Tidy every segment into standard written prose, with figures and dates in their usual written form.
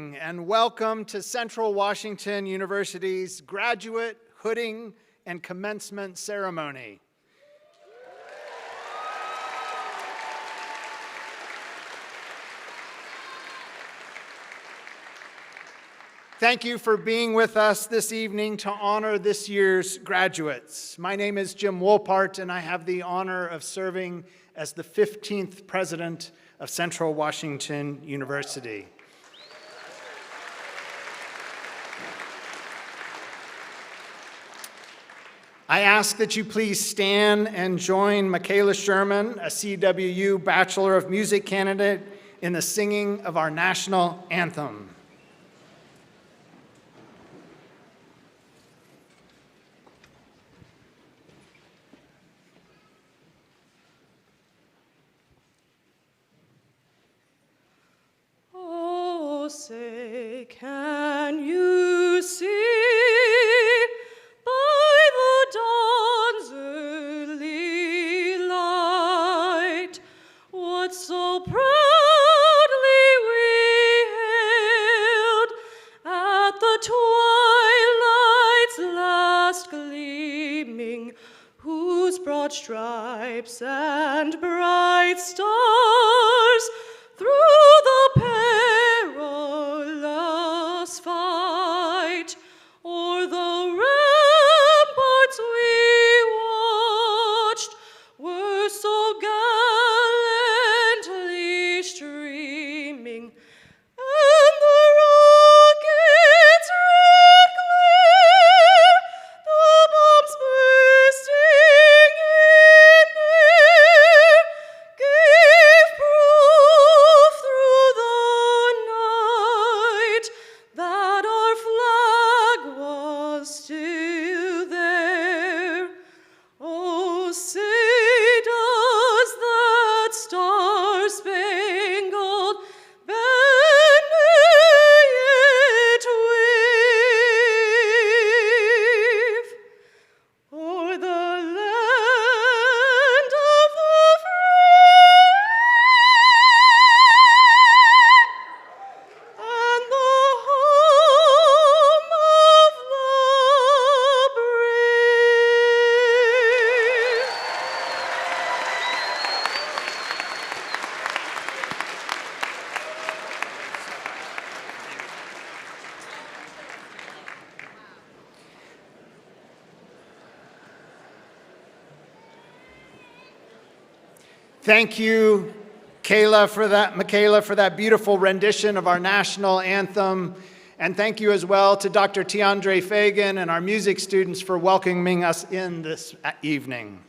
evening and welcome to Central Washington University's graduate hooding and commencement ceremony. Thank you for being with us this evening to honor this year's graduates. My name is Jim Wolpart, and I have the honor of serving as the 15th president of Central Washington University. I ask that you please stand and join Michaela Sherman, a CWU Bachelor of Music candidate, in the singing of our national anthem. Oh, say, can you see by the dawn's early light what so proudly we hailed at the twilight's last gleaming, whose broad stripes and bright stars through the perilous fight o'er the ramparts we watched were so gallantly streaming, and the rockets' red glare, the bombs bursting in air, gave proof through the night that our flag was still there. Oh, say does that star-spangled banner yet wave o'er the land of the free and the home of the brave? Thank you, Michaela, for that beautiful rendition of our national anthem. And thank you as well to Dr. Tiandre Fagan and our music students for welcoming us in this evening.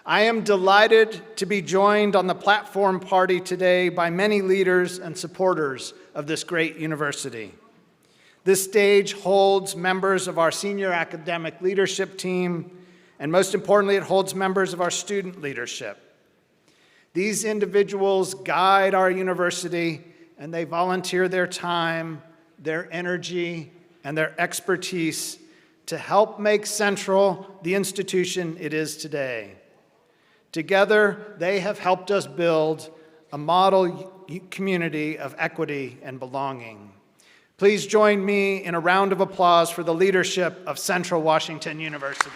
I am delighted to be joined on the platform party today by many leaders and supporters of this great university. This stage holds members of our senior academic leadership team, and most importantly, it holds members of our student leadership. These individuals guide our university, and they volunteer their time, their energy, and their expertise to help make Central the institution it is today. Together, they have helped us build a model community of equity and belonging. Please join me in a round of applause for the leadership of Central Washington University.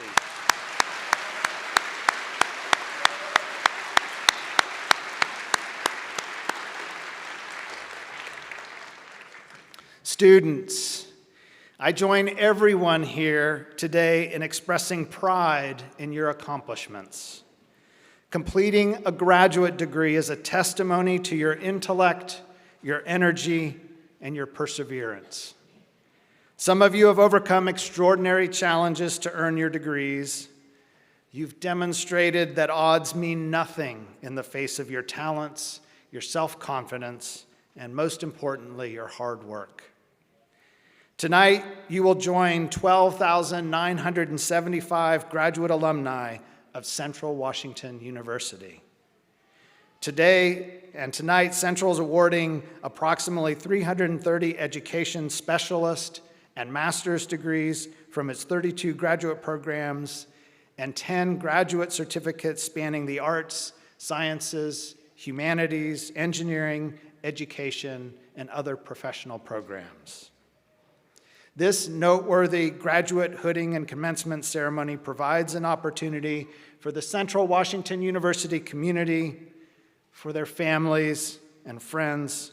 Students, I join everyone here today in expressing pride in your accomplishments. Completing a graduate degree is a testimony to your intellect, your energy, and your perseverance. Some of you have overcome extraordinary challenges to earn your degrees. You've demonstrated that odds mean nothing in the face of your talents, your self-confidence, and most importantly, your hard work. Tonight, you will join 12,975 graduate alumni of Central Washington University. Today and tonight, Central is awarding approximately 330 education specialist and master's degrees from its 32 graduate programs and 10 graduate certificates spanning the arts, sciences, humanities, engineering, education, and other professional programs. This noteworthy graduate hooding and commencement ceremony provides an opportunity for the Central Washington University community, for their families and friends,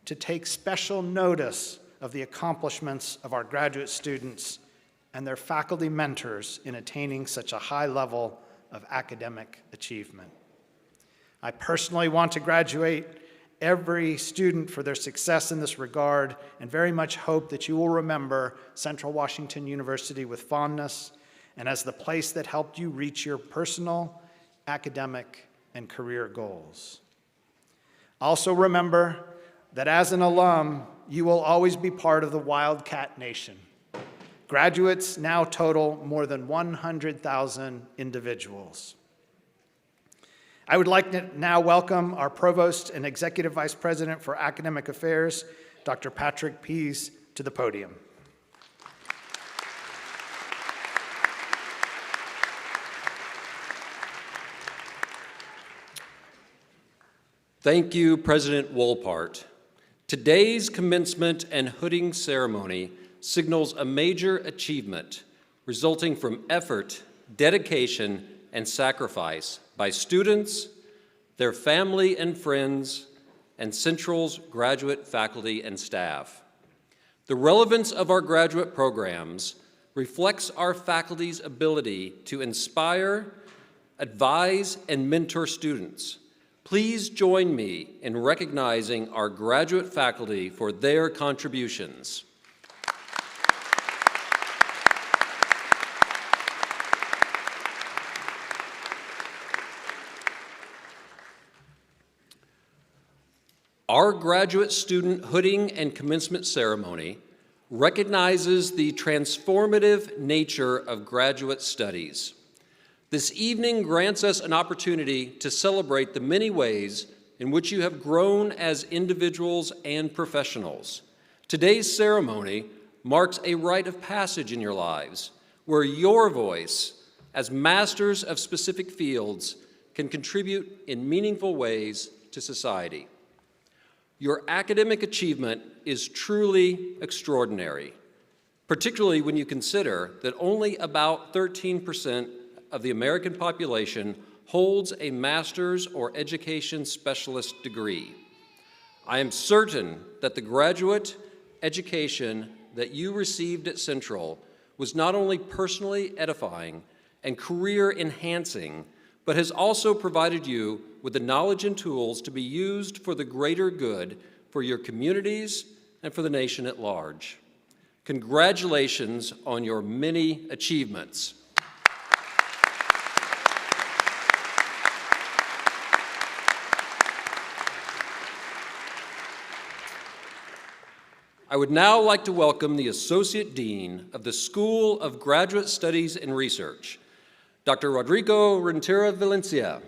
to take special notice of the accomplishments of our graduate students and their faculty mentors in attaining such a high level of academic achievement. I personally want to graduate every student for their success in this regard, and very much hope that you will remember Central Washington University with fondness and as the place that helped you reach your personal, academic, and career goals. Also remember that as an alum, you will always be part of the Wildcat Nation. Graduates now total more than 100,000 individuals. I would like to now welcome our Provost and Executive Vice President for Academic Affairs, Dr. Patrick Pease, to the podium. Thank you, President Wolpart. Today's commencement and hooding ceremony signals a major achievement resulting from effort, dedication, and sacrifice by students, their family and friends, and Central's graduate faculty and staff. The relevance of our graduate programs reflects our faculty's ability to inspire, advise, and mentor students. Please join me in recognizing our graduate faculty for their contributions. Our graduate student hooding and commencement ceremony recognizes the transformative nature of graduate studies. This evening grants us an opportunity to celebrate the many ways in which you have grown as individuals and professionals. Today's ceremony marks a rite of passage in your lives, where your voice, as masters of specific fields, can contribute in meaningful ways to society. Your academic achievement is truly extraordinary, particularly when you consider that only about 13% of the American population holds a master's or education specialist degree. I am certain that the graduate education that you received at Central was not only personally edifying and career enhancing, but has also provided you with the knowledge and tools to be used for the greater good for your communities and for the nation at large. Congratulations on your many achievements. I would now like to welcome the Associate Dean of the School of Graduate Studies and Research, Dr. Rodrigo Renteria Valencia.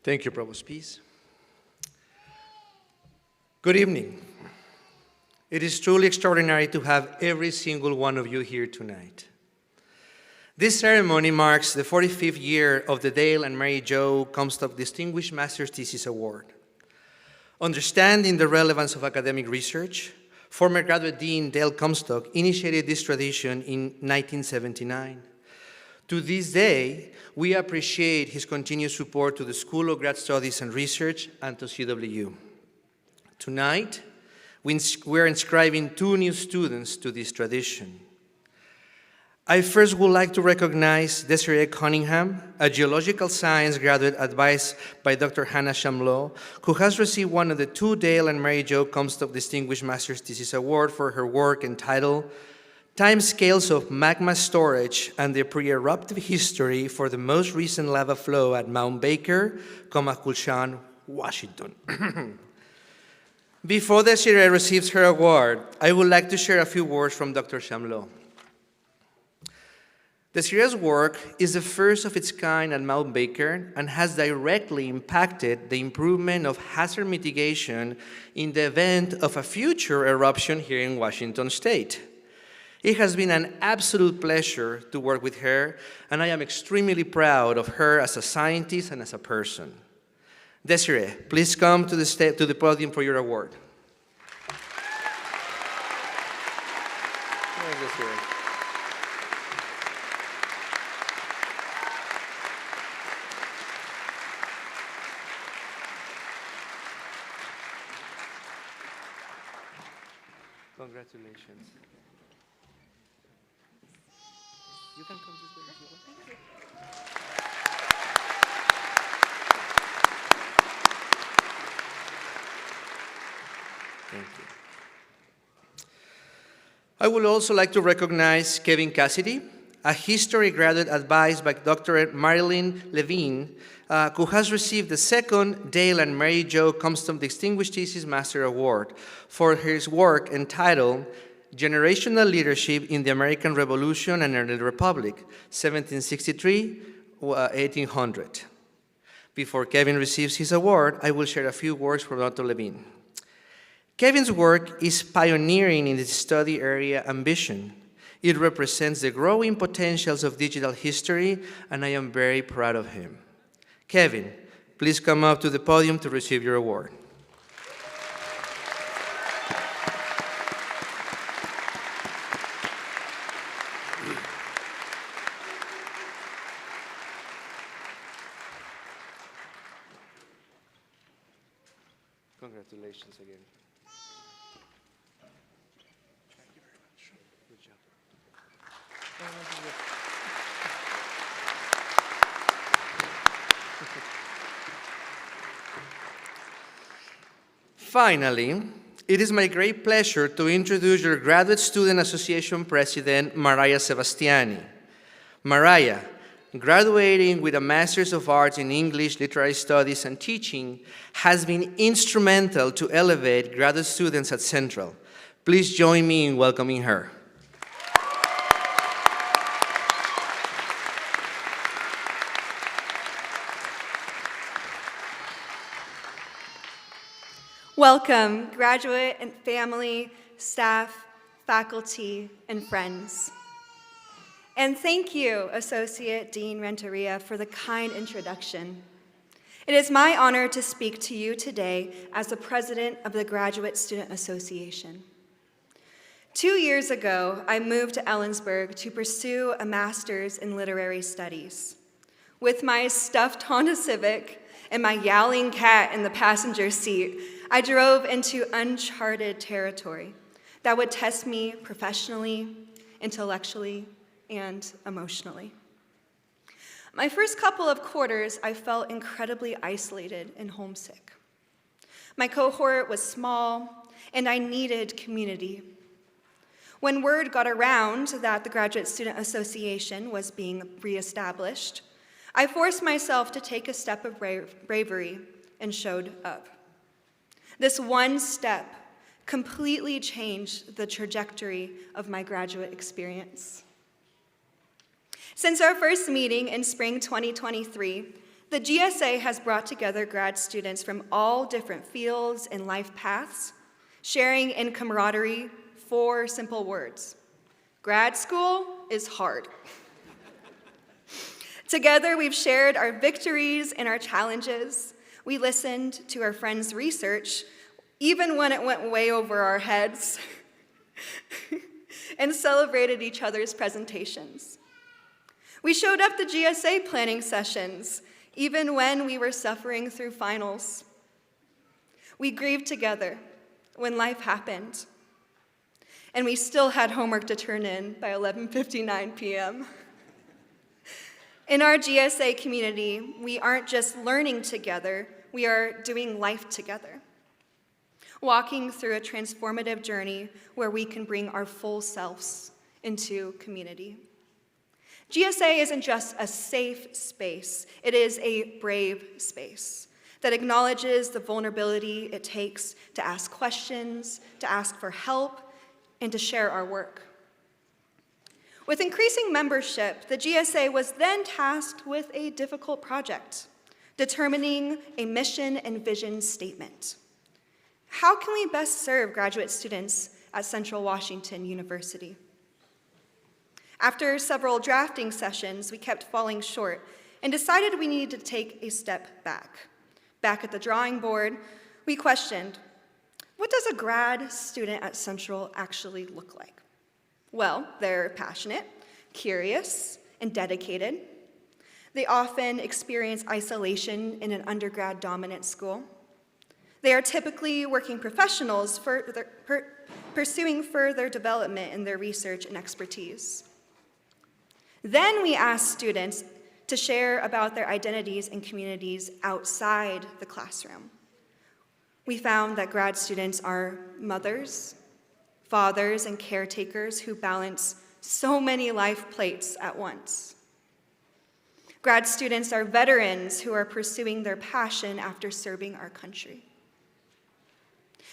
Thank you, Provost Pease. Good evening. It is truly extraordinary to have every single one of you here tonight. This ceremony marks the 45th year of the Dale and Mary Jo Comstock Distinguished Master's Thesis Award. Understanding the relevance of academic research, former graduate dean Dale Comstock initiated this tradition in 1979. To this day, we appreciate his continued support to the School of Grad Studies and Research and to CWU. Tonight, we're inscribing 2 new students to this tradition. I first would like to recognize Desiree Cunningham, a geological science graduate advised by Dr. Hannah Shamlow, who has received one of the 2 Dale and Mary Jo Comstock Distinguished Master's Thesis Award for her work entitled Timescales of Magma Storage and the Pre-Eruptive History for the Most Recent Lava Flow at Mount Baker, Comaculchan, Washington. Before Desiree receives her award, I would like to share a few words from Dr. Shamlow. Desiree's work is the first of its kind at Mount Baker and has directly impacted the improvement of hazard mitigation in the event of a future eruption here in Washington State. It has been an absolute pleasure to work with her, and I am extremely proud of her as a scientist and as a person. Desiree, please come to the podium for your award. Where's Desiree? Congratulations. You can come this way if you want. Thank you. I would also like to recognize Kevin Cassidy, a history graduate advised by Dr. Marilyn Levine, who has received the second Dale and Mary Jo Comstock Distinguished Thesis Master Award for his work entitled Generational Leadership in the American Revolution and Early Republic, 1763-1800. Before Kevin receives his award, I will share a few words from Dr. Levine. Kevin's work is pioneering in the study area ambition. It represents the growing potentials of digital history, and I am very proud of him. Kevin, please come up to the podium to receive your award. Congratulations again. Thank you very much. Good job. Finally, it is my great pleasure to introduce your Graduate Student Association President, Mariah Sebastiani. Mariah, graduating with a Master's of Arts in English, Literary Studies, and Teaching, has been instrumental to elevate graduate students at Central. Please join me in welcoming her. Welcome, graduate and family, staff, faculty, and friends. And thank you, Associate Dean Renteria, for the kind introduction. It is my honor to speak to you today as the president of the Graduate Student Association. 2 years ago, I moved to Ellensburg to pursue a master's in literary studies. With my stuffed Honda Civic and my yowling cat in the passenger seat, I drove into uncharted territory that would test me professionally, intellectually, and emotionally. My first couple of quarters, I felt incredibly isolated and homesick. My cohort was small, and I needed community. When word got around that the Graduate Student Association was being reestablished, I forced myself to take a step of bravery and showed up. This one step completely changed the trajectory of my graduate experience. Since our first meeting in spring 2023, the GSA has brought together grad students from all different fields and life paths, sharing in camaraderie 4 simple words. Grad school is hard. Together, we've shared our victories and our challenges. We listened to our friends' research, even when it went way over our heads, and celebrated each other's presentations. We showed up to GSA planning sessions, even when we were suffering through finals. We grieved together when life happened, and we still had homework to turn in by 11:59 p.m. In our GSA community, we aren't just learning together, we are doing life together, walking through a transformative journey where we can bring our full selves into community. GSA isn't just a safe space, it is a brave space that acknowledges the vulnerability it takes to ask questions, to ask for help, and to share our work. With increasing membership, the GSA was then tasked with a difficult project, determining a mission and vision statement. How can we best serve graduate students at Central Washington University? After several drafting sessions, we kept falling short and decided we needed to take a step back. Back at the drawing board, we questioned, what does a grad student at Central actually look like? Well, they're passionate, curious, and dedicated. They often experience isolation in an undergrad-dominant school. They are typically working professionals pursuing further development in their research and expertise. Then we asked students to share about their identities and communities outside the classroom. We found that grad students are mothers, fathers, and caretakers who balance so many life plates at once. Grad students are veterans who are pursuing their passion after serving our country.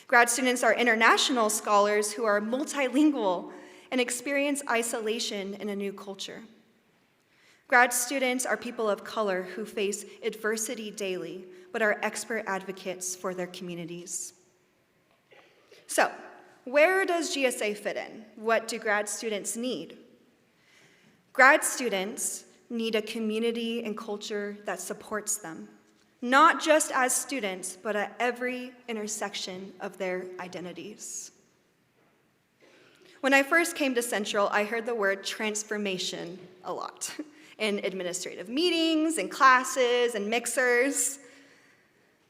Grad students are international scholars who are multilingual and experience isolation in a new culture. Grad students are people of color who face adversity daily, but are expert advocates for their communities. So, where does GSA fit in? What do grad students need? Grad students need a community and culture that supports them, not just as students, but at every intersection of their identities. When I first came to Central, I heard the word transformation a lot in administrative meetings and classes and mixers.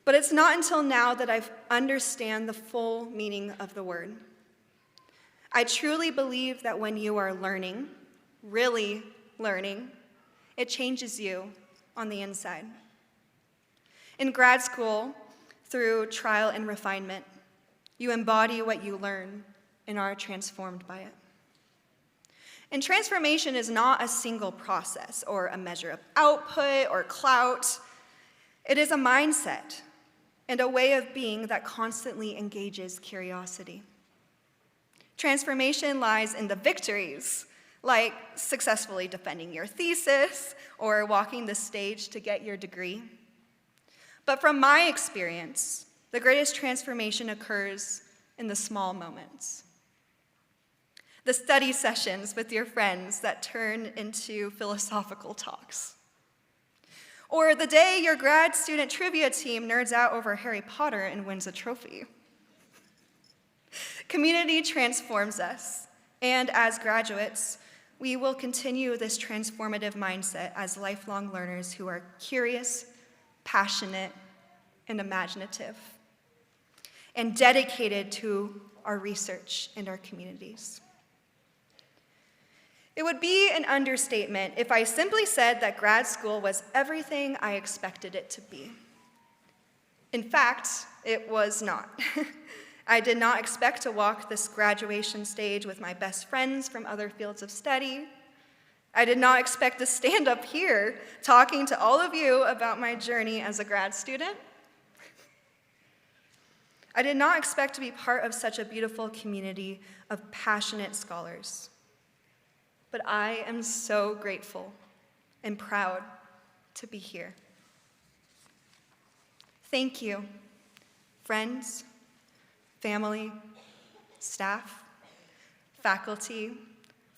But it's not until now that I understand the full meaning of the word. I truly believe that when you are learning, really learning, it changes you on the inside. In grad school, through trial and refinement, you embody what you learn and are transformed by it. And transformation is not a single process or a measure of output or clout. It is a mindset and a way of being that constantly engages curiosity. Transformation lies in the victories, like successfully defending your thesis or walking the stage to get your degree. But from my experience, the greatest transformation occurs in the small moments. The study sessions with your friends that turn into philosophical talks. Or the day your grad student trivia team nerds out over Harry Potter and wins a trophy. Community transforms us, and as graduates, we will continue this transformative mindset as lifelong learners who are curious, passionate, and imaginative, and dedicated to our research and our communities. It would be an understatement if I simply said that grad school was everything I expected it to be. In fact, it was not. I did not expect to walk this graduation stage with my best friends from other fields of study. I did not expect to stand up here talking to all of you about my journey as a grad student. I did not expect to be part of such a beautiful community of passionate scholars. But I am so grateful and proud to be here. Thank you, friends, family, staff, faculty,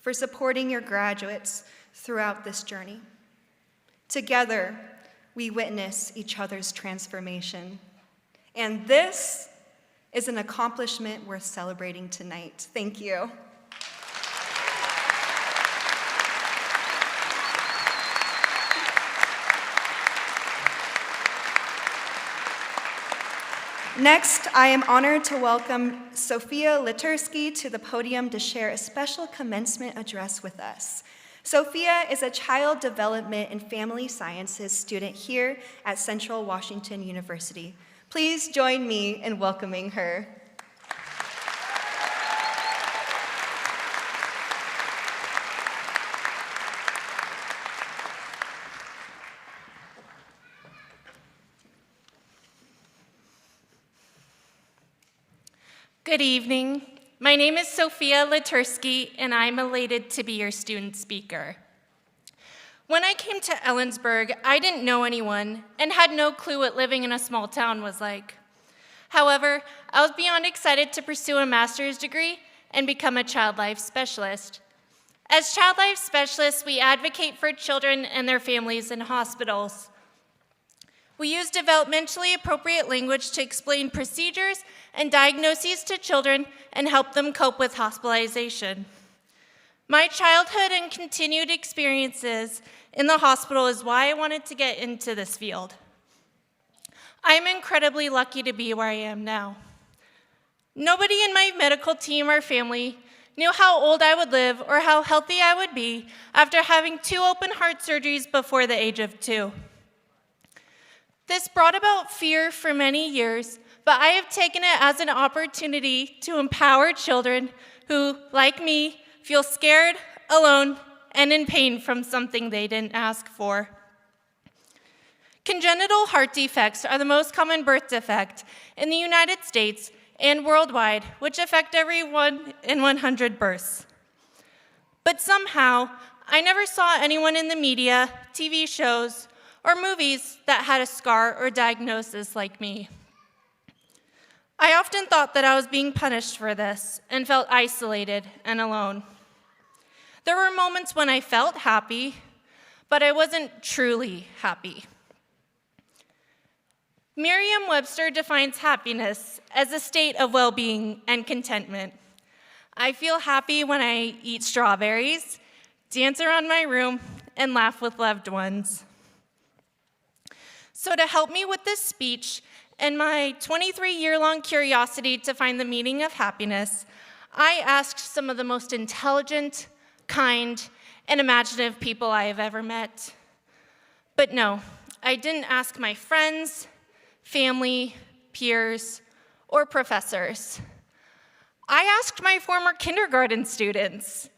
for supporting your graduates throughout this journey. Together, we witness each other's transformation. And this is an accomplishment worth celebrating tonight. Thank you. Next, I am honored to welcome Sophia Litursky to the podium to share a special commencement address with us. Sophia is a child development and family sciences student here at Central Washington University. Please join me in welcoming her. Good evening. My name is Sophia Litursky, and I'm elated to be your student speaker. When I came to Ellensburg, I didn't know anyone and had no clue what living in a small town was like. However, I was beyond excited to pursue a master's degree and become a child life specialist. As child life specialists, we advocate for children and their families in hospitals. We use developmentally appropriate language to explain procedures and diagnoses to children and help them cope with hospitalization. My childhood and continued experiences in the hospital is why I wanted to get into this field. I'm incredibly lucky to be where I am now. Nobody in my medical team or family knew how old I would live or how healthy I would be after having 2 open heart surgeries before the age of 2. This brought about fear for many years, but I have taken it as an opportunity to empower children who, like me, feel scared, alone, and in pain from something they didn't ask for. Congenital heart defects are the most common birth defect in the United States and worldwide, which affect every 1 in 100 births. But somehow, I never saw anyone in the media, TV shows, or movies that had a scar or diagnosis like me. I often thought that I was being punished for this and felt isolated and alone. There were moments when I felt happy, but I wasn't truly happy. Merriam-Webster defines happiness as a state of well-being and contentment. I feel happy when I eat strawberries, dance around my room, and laugh with loved ones. So to help me with this speech and my 23-year-long curiosity to find the meaning of happiness, I asked some of the most intelligent, kind, and imaginative people I have ever met. But no, I didn't ask my friends, family, peers, or professors. I asked my former kindergarten students,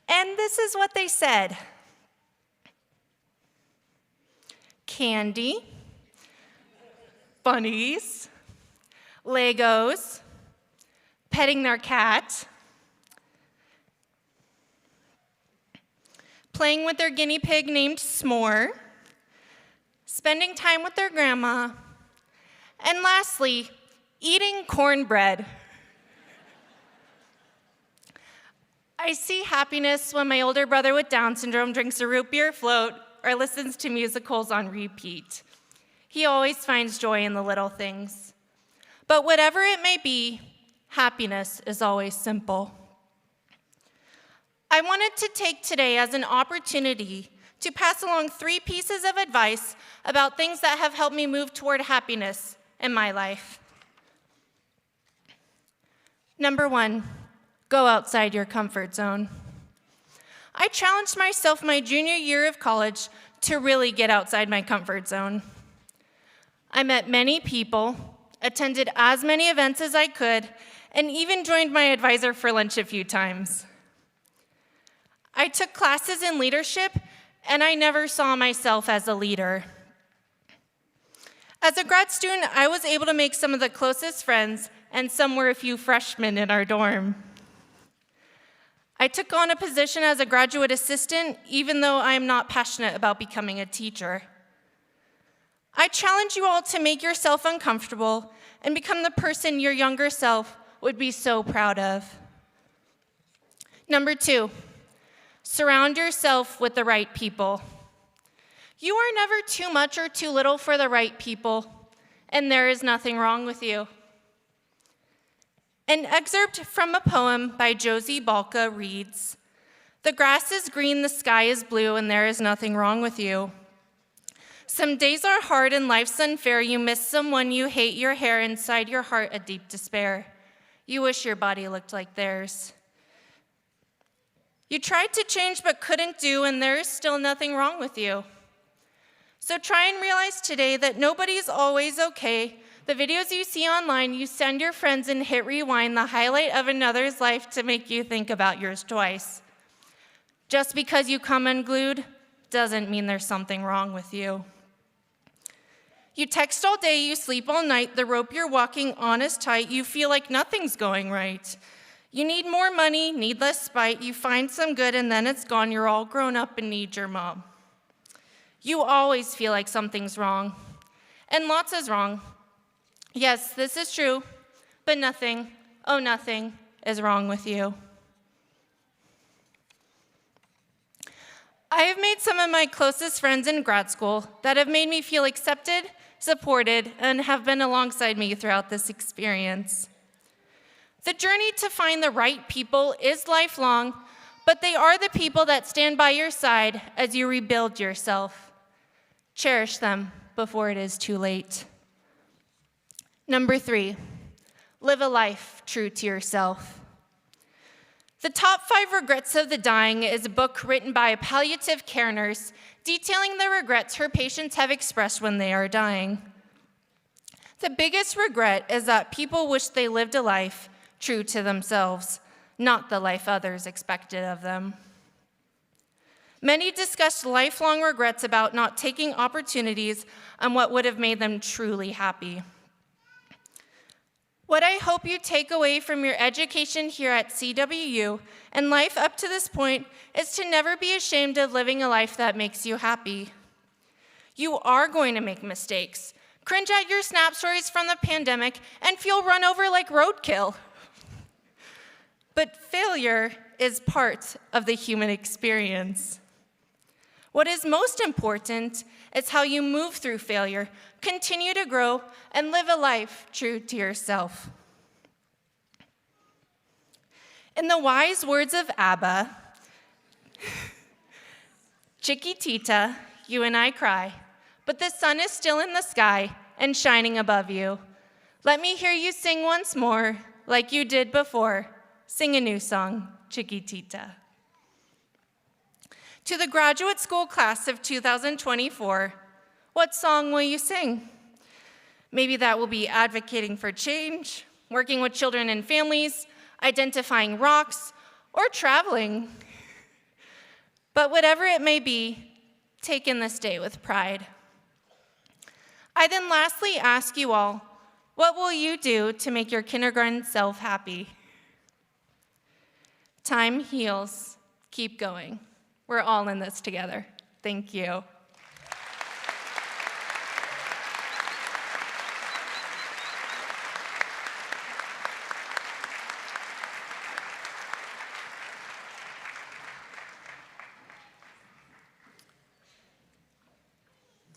and this is what they said. Candy, bunnies, Legos, petting their cat, playing with their guinea pig named S'more, spending time with their grandma, and lastly, eating cornbread. I see happiness when my older brother with Down syndrome drinks a root beer float or listens to musicals on repeat. He always finds joy in the little things. But whatever it may be, happiness is always simple. I wanted to take today as an opportunity to pass along 3 pieces of advice about things that have helped me move toward happiness in my life. Number 1, go outside your comfort zone. I challenged myself my junior year of college to really get outside my comfort zone. I met many people, attended as many events as I could, and even joined my advisor for lunch a few times. I took classes in leadership, and I never saw myself as a leader. As a grad student, I was able to make some of the closest friends, and some were a few freshmen in our dorm. I took on a position as a graduate assistant, even though I am not passionate about becoming a teacher. I challenge you all to make yourself uncomfortable and become the person your younger self would be so proud of. Number 2, surround yourself with the right people. You are never too much or too little for the right people, and there is nothing wrong with you. An excerpt from a poem by Josie Balka reads, "The grass is green, the sky is blue, and there is nothing wrong with you. Some days are hard and life's unfair. You miss someone you hate, your hair, inside your heart a deep despair. You wish your body looked like theirs. You tried to change but couldn't do, and there is still nothing wrong with you. So try and realize today that nobody's always okay. The videos you see online, you send your friends and hit rewind, the highlight of another's life to make you think about yours twice. Just because you come unglued doesn't mean there's something wrong with you. You text all day, you sleep all night, the rope you're walking on is tight, you feel like nothing's going right. You need more money, need less spite, you find some good and then it's gone, you're all grown up and need your mom. You always feel like something's wrong, and lots is wrong. Yes, this is true, but nothing, oh nothing, is wrong with you." I have made some of my closest friends in grad school that have made me feel accepted, supported, and have been alongside me throughout this experience. The journey to find the right people is lifelong, but they are the people that stand by your side as you rebuild yourself. Cherish them before it is too late. Number 3, live a life true to yourself. The Top 5 Regrets of the Dying is a book written by a palliative care nurse detailing the regrets her patients have expressed when they are dying. The biggest regret is that people wish they lived a life true to themselves, not the life others expected of them. Many discussed lifelong regrets about not taking opportunities on what would have made them truly happy. What I hope you take away from your education here at CWU and life up to this point is to never be ashamed of living a life that makes you happy. You are going to make mistakes, cringe at your snap stories from the pandemic, and feel run over like roadkill. But failure is part of the human experience. What is most important is how you move through failure, continue to grow, and live a life true to yourself. In the wise words of ABBA, Chiquitita, you and I cry, but the sun is still in the sky and shining above you. Let me hear you sing once more, like you did before. Sing a new song, Chiquitita. To the graduate school class of 2024, what song will you sing? Maybe that will be advocating for change, working with children and families, identifying rocks, or traveling. But whatever it may be, take in this day with pride. I then lastly ask you all, what will you do to make your kindergarten self happy? Time heals. Keep going. We're all in this together. Thank you.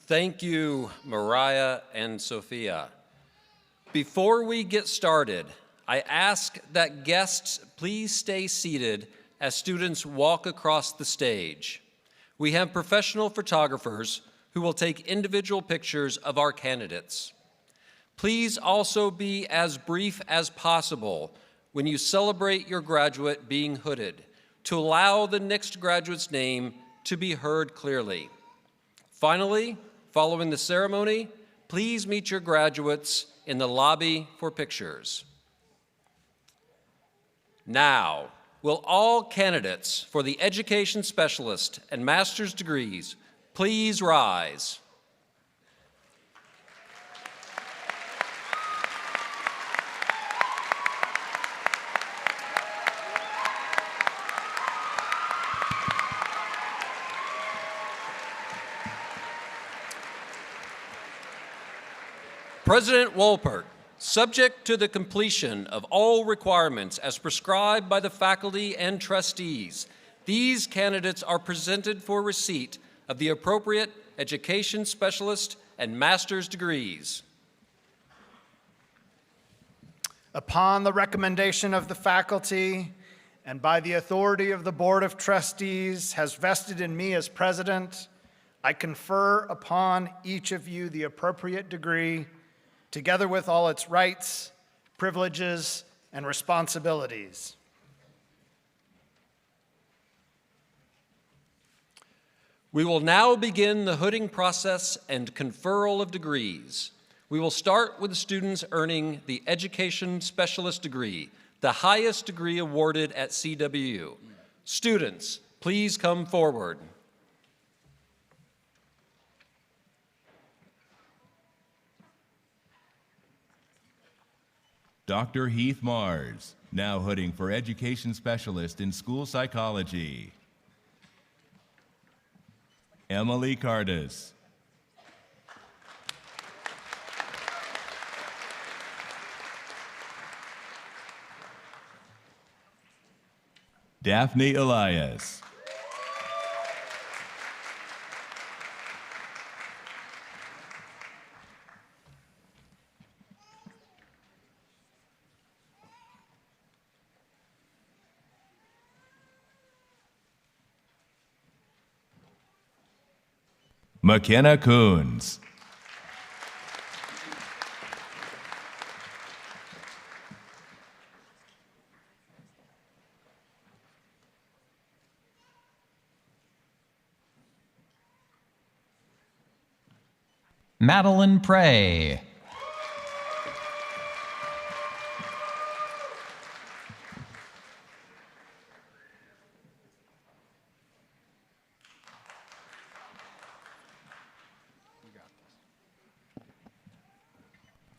Thank you, Mariah and Sophia. Before we get started, I ask that guests please stay seated as students walk across the stage. We have professional photographers who will take individual pictures of our candidates. Please also be as brief as possible when you celebrate your graduate being hooded to allow the next graduate's name to be heard clearly. Finally, following the ceremony, please meet your graduates in the lobby for pictures. Now, will all candidates for the Education Specialist and Master's degrees please rise? President Wolpert, subject to the completion of all requirements as prescribed by the faculty and trustees, these candidates are presented for receipt of the appropriate Education Specialist and Master's degrees. Upon the recommendation of the faculty and by the authority of the Board of Trustees has vested in me as president, I confer upon each of you the appropriate degree, together with all its rights, privileges, and responsibilities. We will now begin the hooding process and conferral of degrees. We will start with students earning the Education Specialist degree, the highest degree awarded at CWU. Students, please come forward. Dr. Heath Mars, now hooding for Education Specialist in School Psychology. Emily Cardis. Daphne Elias. McKenna Coons. Madeline Prey.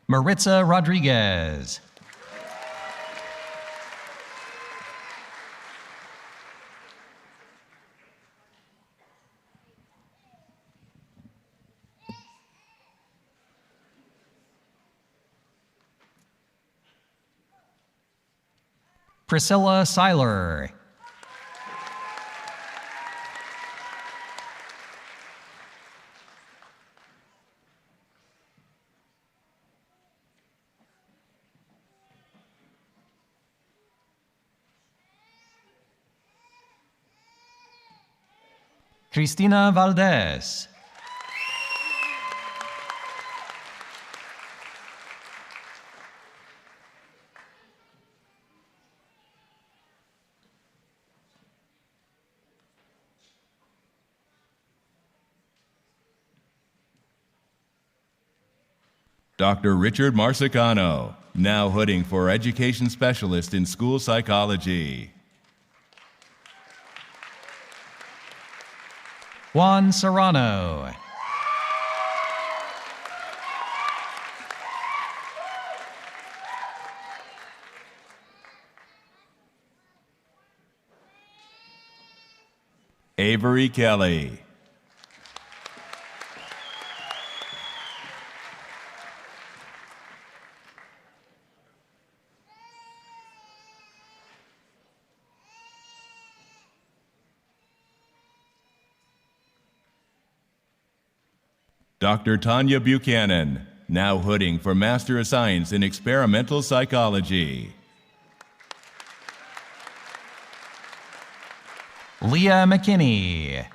Maritza Rodriguez. Priscilla Seiler. Cristina Valdez. Dr. Richard Marsicano, now hooding for Education Specialist in School Psychology. Juan Serrano. Avery Kelly. Dr. Tanya Buchanan, now hooding for Master of Science in Experimental Psychology. Leah McKinney.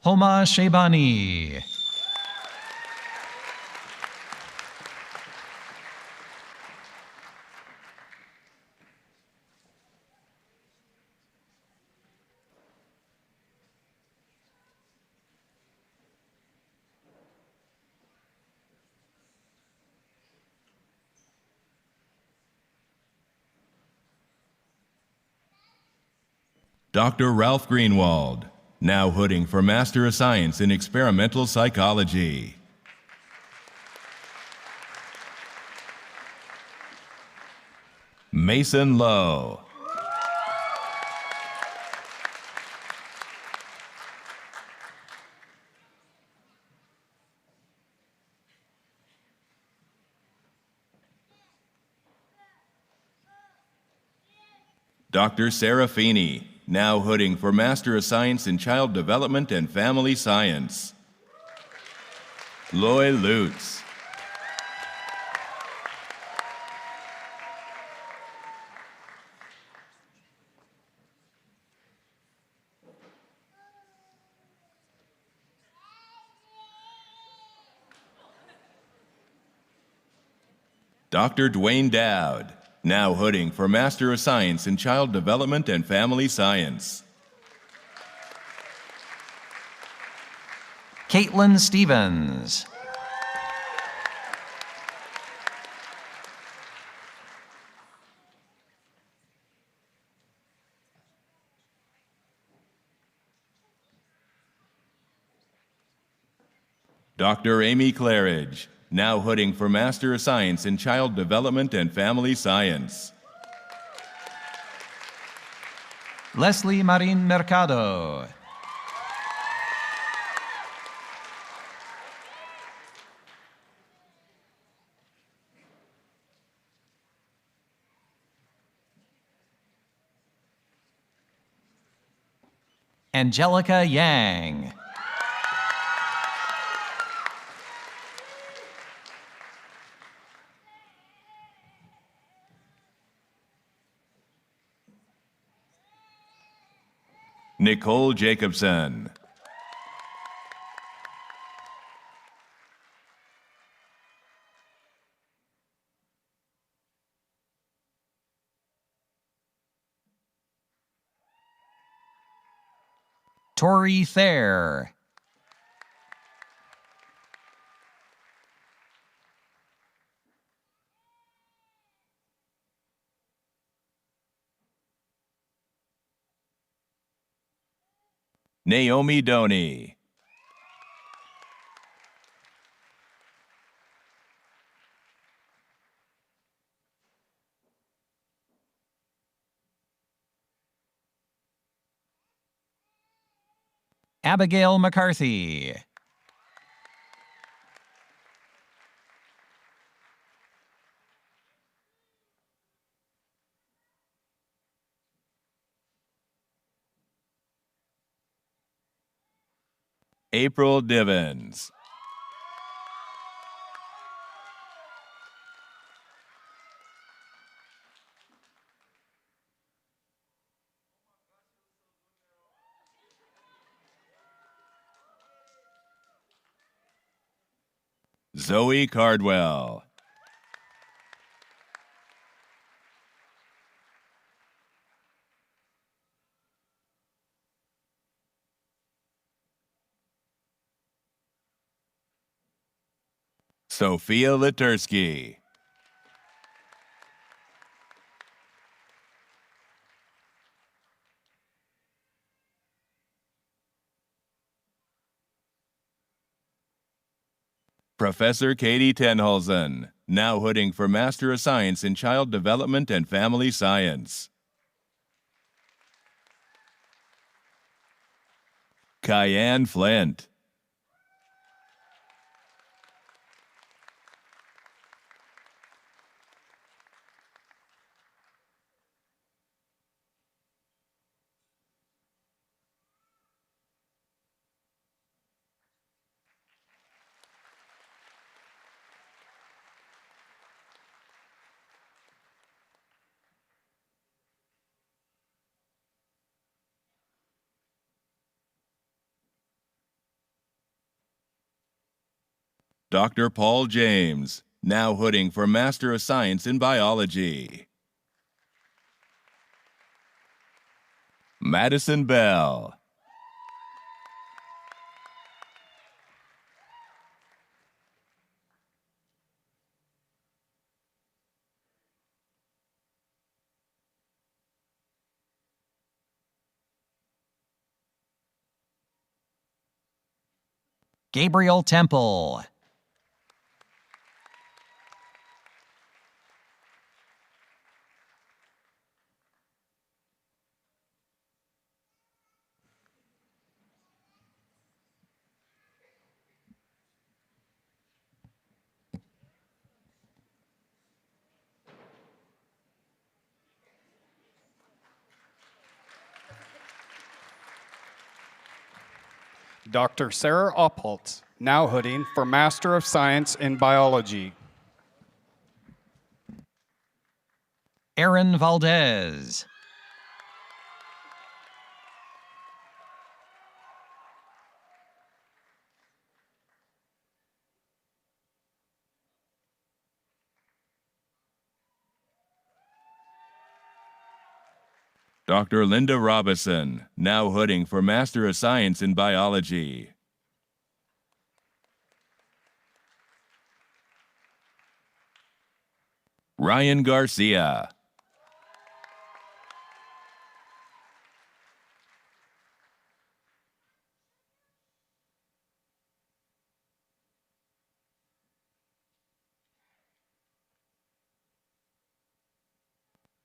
Homa Shebani. Dr. Ralph Greenwald, now hooding for Master of Science in Experimental Psychology. Mason Lowe. Dr. Sarah Feeney, now hooding for Master of Science in Child Development and Family Science. Loy Lutz. Dr. Dwayne Dowd, now hooding for Master of Science in Child Development and Family Science. Caitlin Stevens. Dr. Amy Claridge, now hooding for Master of Science in Child Development and Family Science. Leslie Marin Mercado. Angelica Yang. Nicole Jacobson. Tori Thayer. Naomi Doney. Abigail McCarthy. April Divins. Zoe Cardwell. Sophia Litursky. Professor Katie Tenholzen, now hooding for Master of Science in Child Development and Family Science. Kyanne Flint. Dr. Paul James, now hooding for Master of Science in Biology. Madison Bell. Gabriel Temple. Dr. Sarah Oppholtz, now hooding for Master of Science in Biology. Aaron Valdez. Dr. Linda Robison, now hooding for Master of Science in Biology. Ryan Garcia.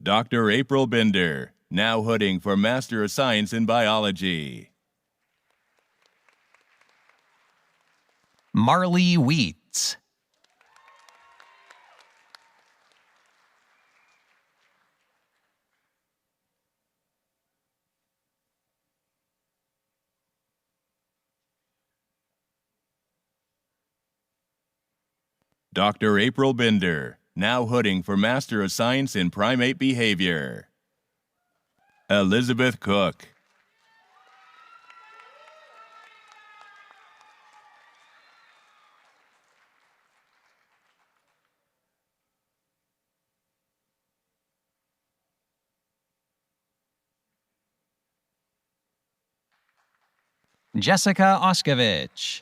Dr. April Bender, now hooding for Master of Science in Biology. Marley Wheats. Dr. April Binder, now hooding for Master of Science in Primate Behavior. Elizabeth Cook. Jessica Oskovich.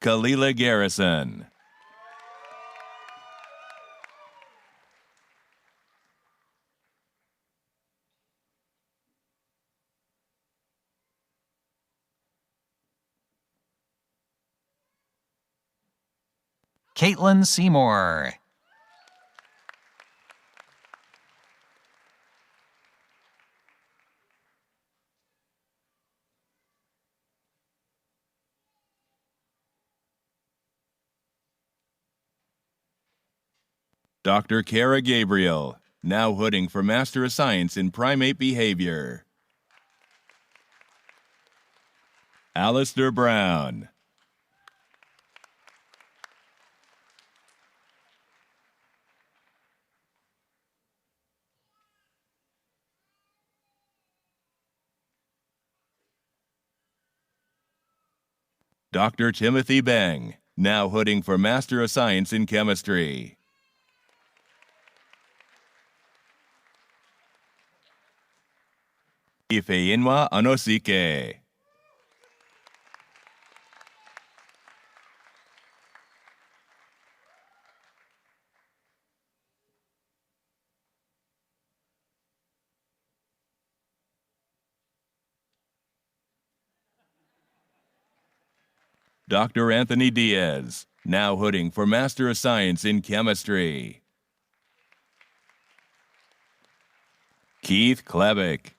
Kalila Garrison. Caitlin Seymour. Dr. Kara Gabriel, now hooding for Master of Science in Primate Behavior. Alistair Brown. Dr. Timothy Beng, now hooding for Master of Science in Chemistry. Ifeinwa Anosike. Dr. Anthony Diaz, now hooding for Master of Science in Chemistry. Keith Klebick.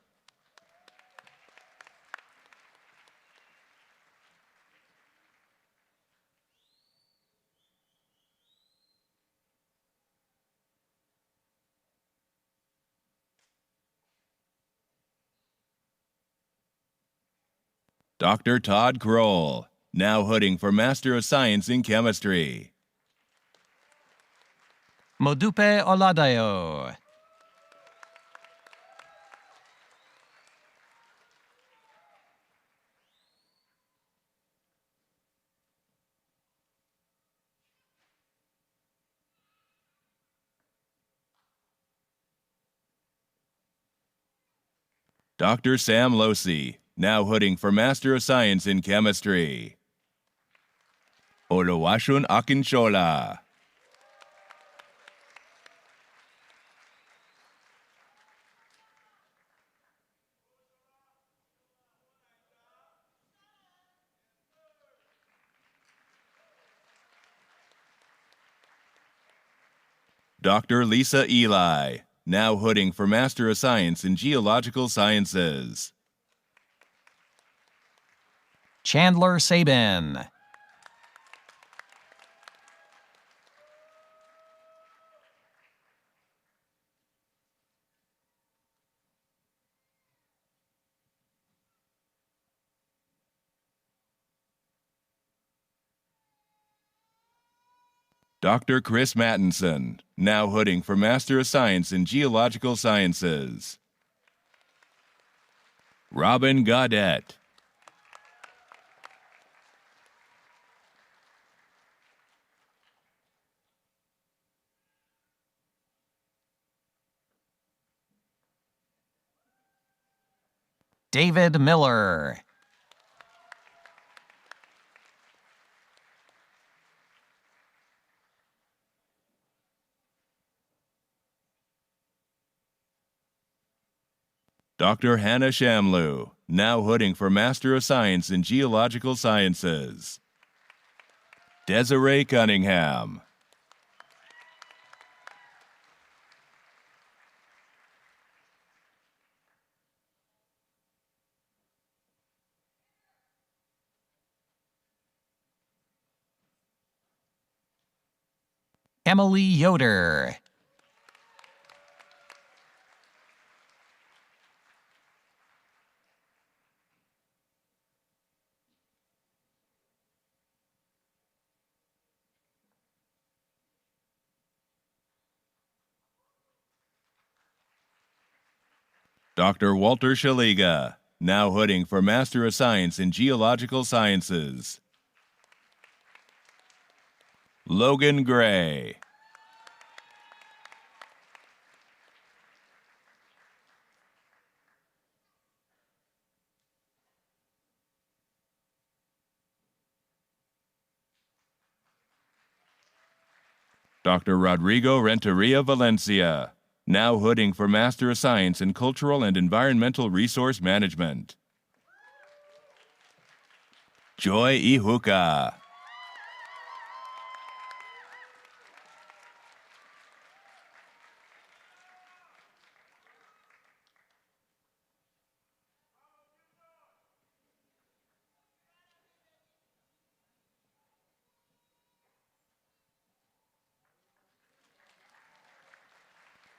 Dr. Todd Kroll, now hooding for Master of Science in Chemistry. Modupe Oladayo. Dr. Sam Losi, now hooding for Master of Science in Chemistry. Oluwashun Akinshola. Dr. Lisa Eli, now hooding for Master of Science in Geological Sciences. Chandler Sabin. Dr. Chris Mattinson, now hooding for Master of Science in Geological Sciences. Robin Gaudette. David Miller. Dr. Hannah Shamlu, now hooding for Master of Science in Geological Sciences. Desiree Cunningham. Emily Yoder. Dr. Walter Shaliga, now hooding for Master of Science in Geological Sciences. Logan Gray. Dr. Rodrigo Renteria Valencia, now hooding for Master of Science in Cultural and Environmental Resource Management. Joy Ihuka.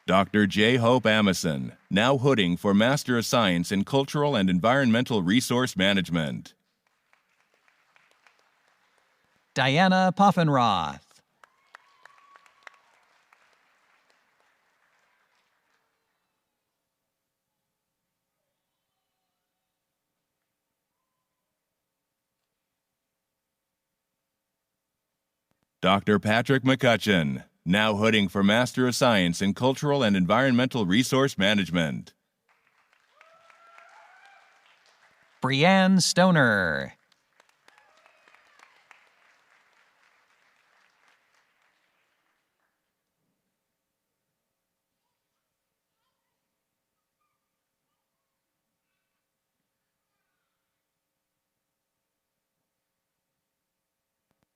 Dr. J. Hope Amison, now hooding for Master of Science in Cultural and Environmental Resource Management. Diana Poffenroth. Dr. Patrick McCutcheon, now hooding for Master of Science in Cultural and Environmental Resource Management. Brianne Stoner.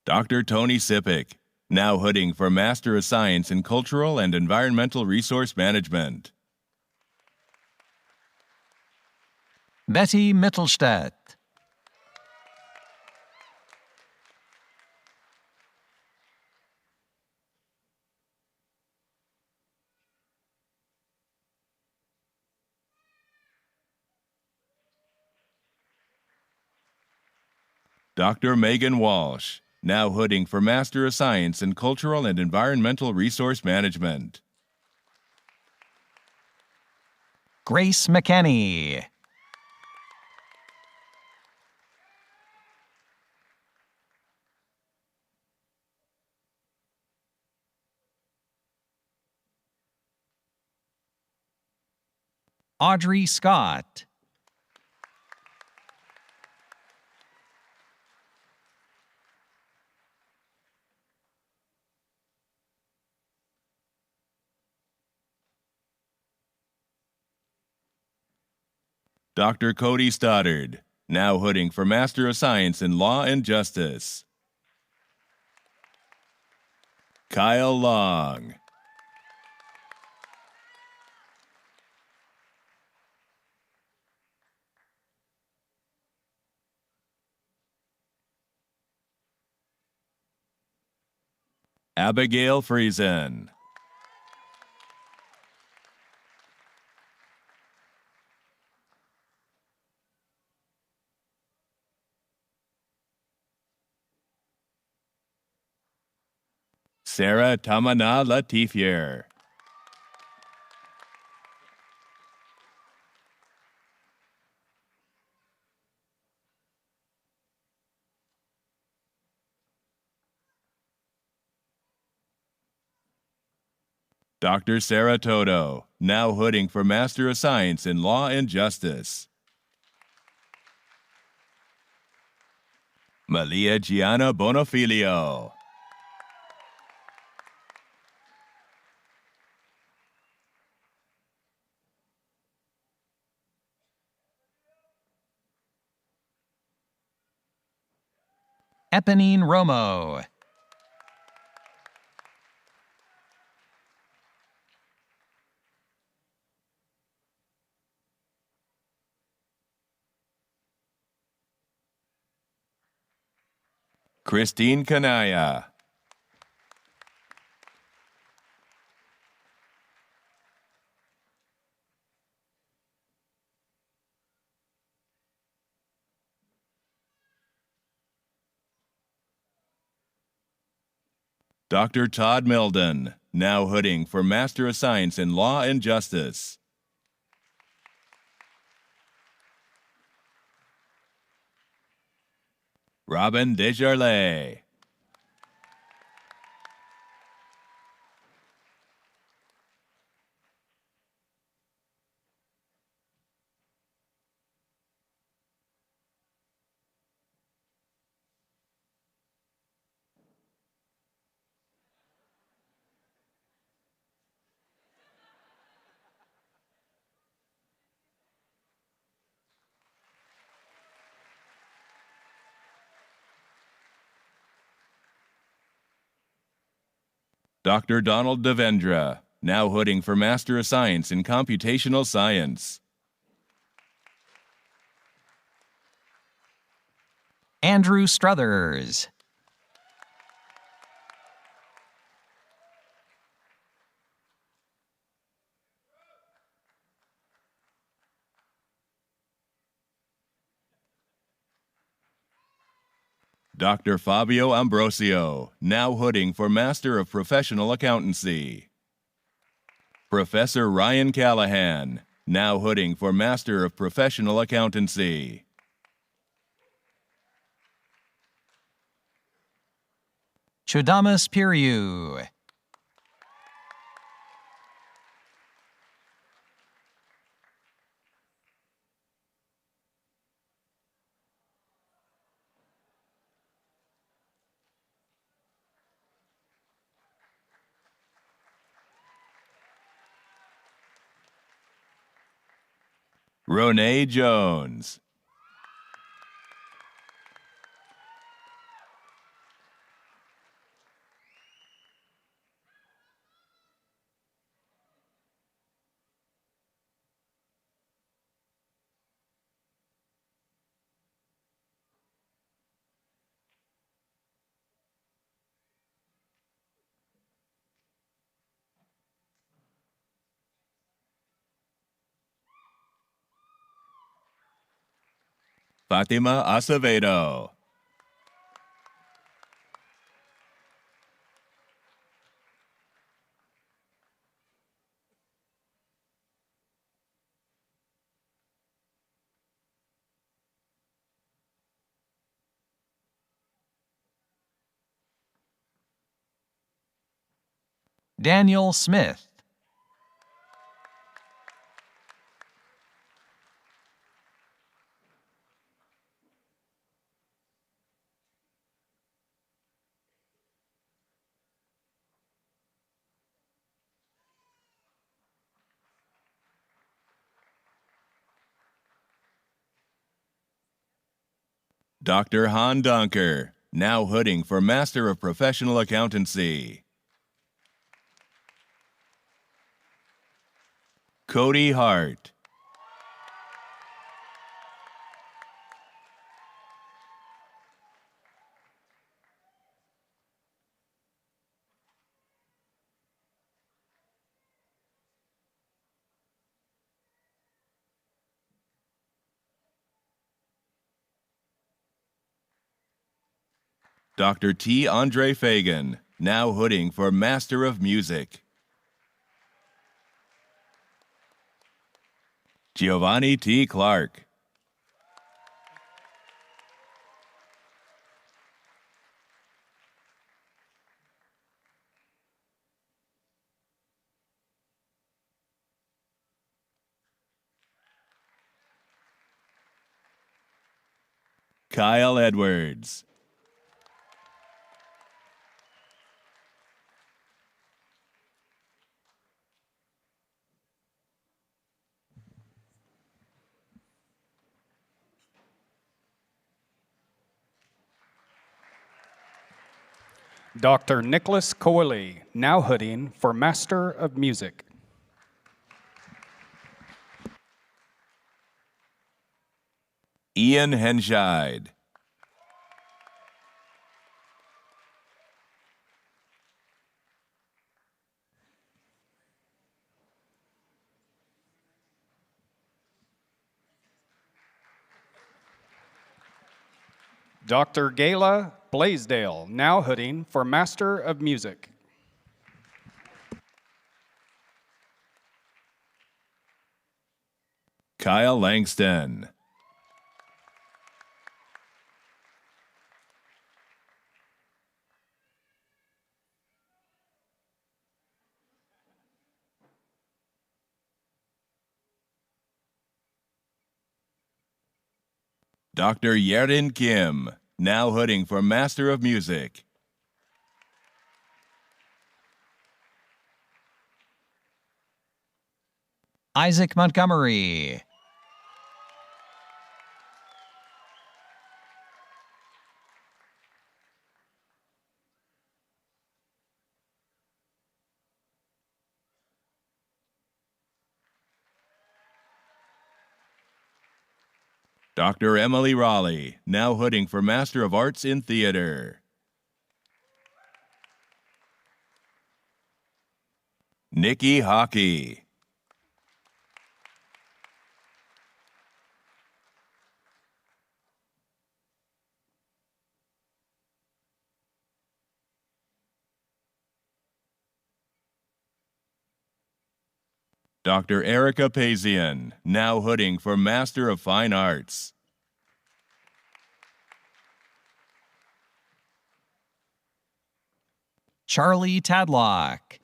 Dr. Tony Sipic, now hooding for Master of Science in Cultural and Environmental Resource Management. Betty Mittelstadt. Dr. Megan Walsh, now hooding for Master of Science in Cultural and Environmental Resource Management. Grace McKenney. Audrey Scott. Dr. Cody Stoddard, now hooding for Master of Science in Law and Justice. Kyle Long. Abigail Friesen. Sarah Tamana Latifier. Dr. Sarah Toto, now hooding for Master of Science in Law and Justice. Malia Gianna Bonafilio. Eponine Romo. Christine Kanaya. Dr. Todd Milden, now hooding for Master of Science in Law and Justice. Robin Desjardins. Dr. Donald Devendra, now hooding for Master of Science in Computational Science. Andrew Struthers. Dr. Fabio Ambrosio, now hooding for Master of Professional Accountancy. Professor Ryan Callahan, now hooding for Master of Professional Accountancy. Chudamas Piriu. Renee Jones. Fatima Acevedo. Daniel Smith. Dr. Han Dunker, now hooding for Master of Professional Accountancy. Cody Hart. Dr. T. Andre Fagan, now hooding for Master of Music. Giovanni T. Clark. Kyle Edwards. Dr. Nicholas Cooley, now hooding for Master of Music. Ian Henscheid. Dr. Gayla Blaisdell, now hooding for Master of Music. Kyle Langston. Dr. Yerin Kim, now hooding for Master of Music. Isaac Montgomery. Dr. Emily Raleigh, now hooding for Master of Arts in Theater. Nikki Hockey. Dr. Erica Pazian, now hooding for Master of Fine Arts. Charlie Tadlock.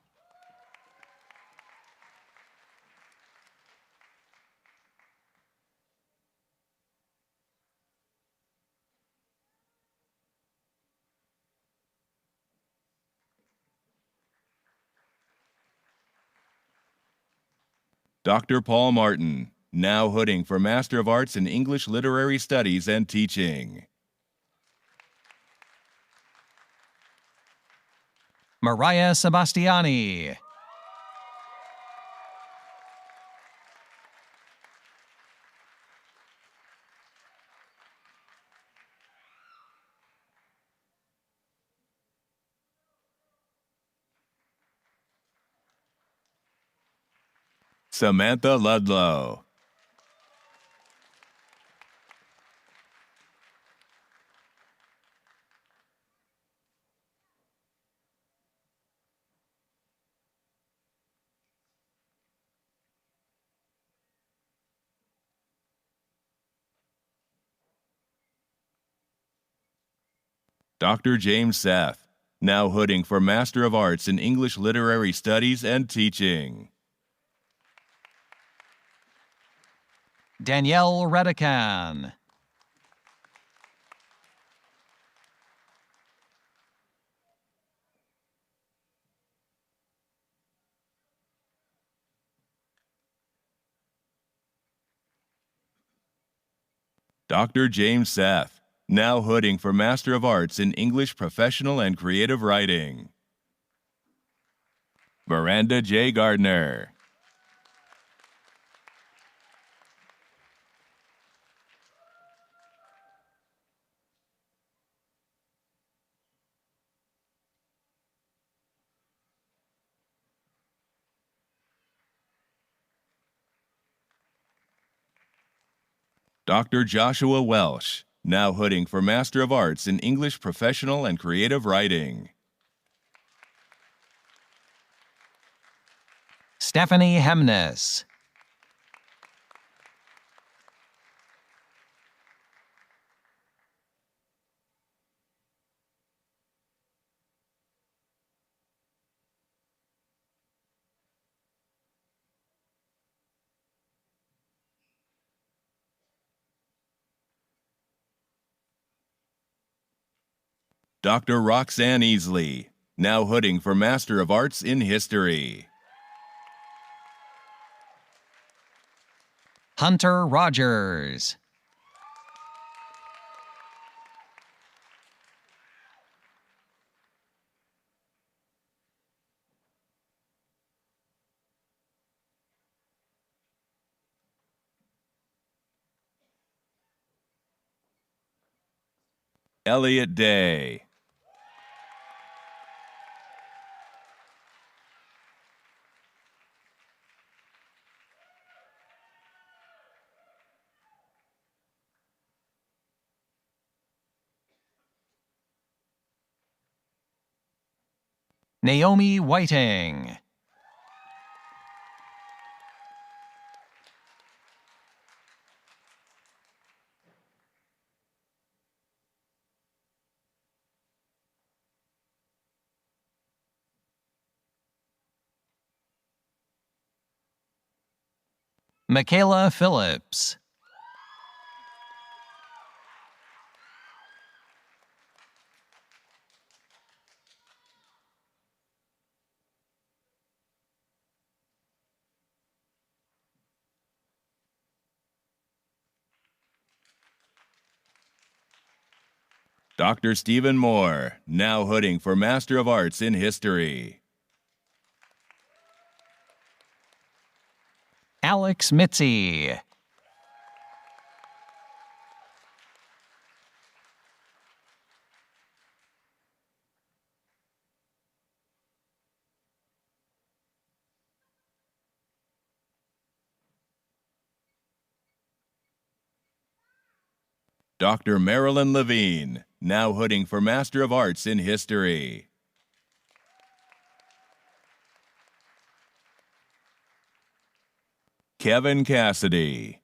Dr. Paul Martin, now hooding for Master of Arts in English Literary Studies and Teaching. Mariah Sebastiani. Samantha Ludlow. Dr. James Seth, now hooding for Master of Arts in English Literary Studies and Teaching. Danielle Redican. Dr. James Seth, now hooding for Master of Arts in English Professional and Creative Writing. Miranda J. Gardner. Dr. Joshua Welsh, now hooding for Master of Arts in English Professional and Creative Writing. Stephanie Hemnes. Dr. Roxanne Easley, now hooding for Master of Arts in History. Hunter Rogers. Elliot Day. Naomi Whiting. Michaela Phillips. Dr. Stephen Moore, now hooding for Master of Arts in History. Alex Mitzi. Dr. Marilyn Levine, now hooding for Master of Arts in History. Kevin Cassidy.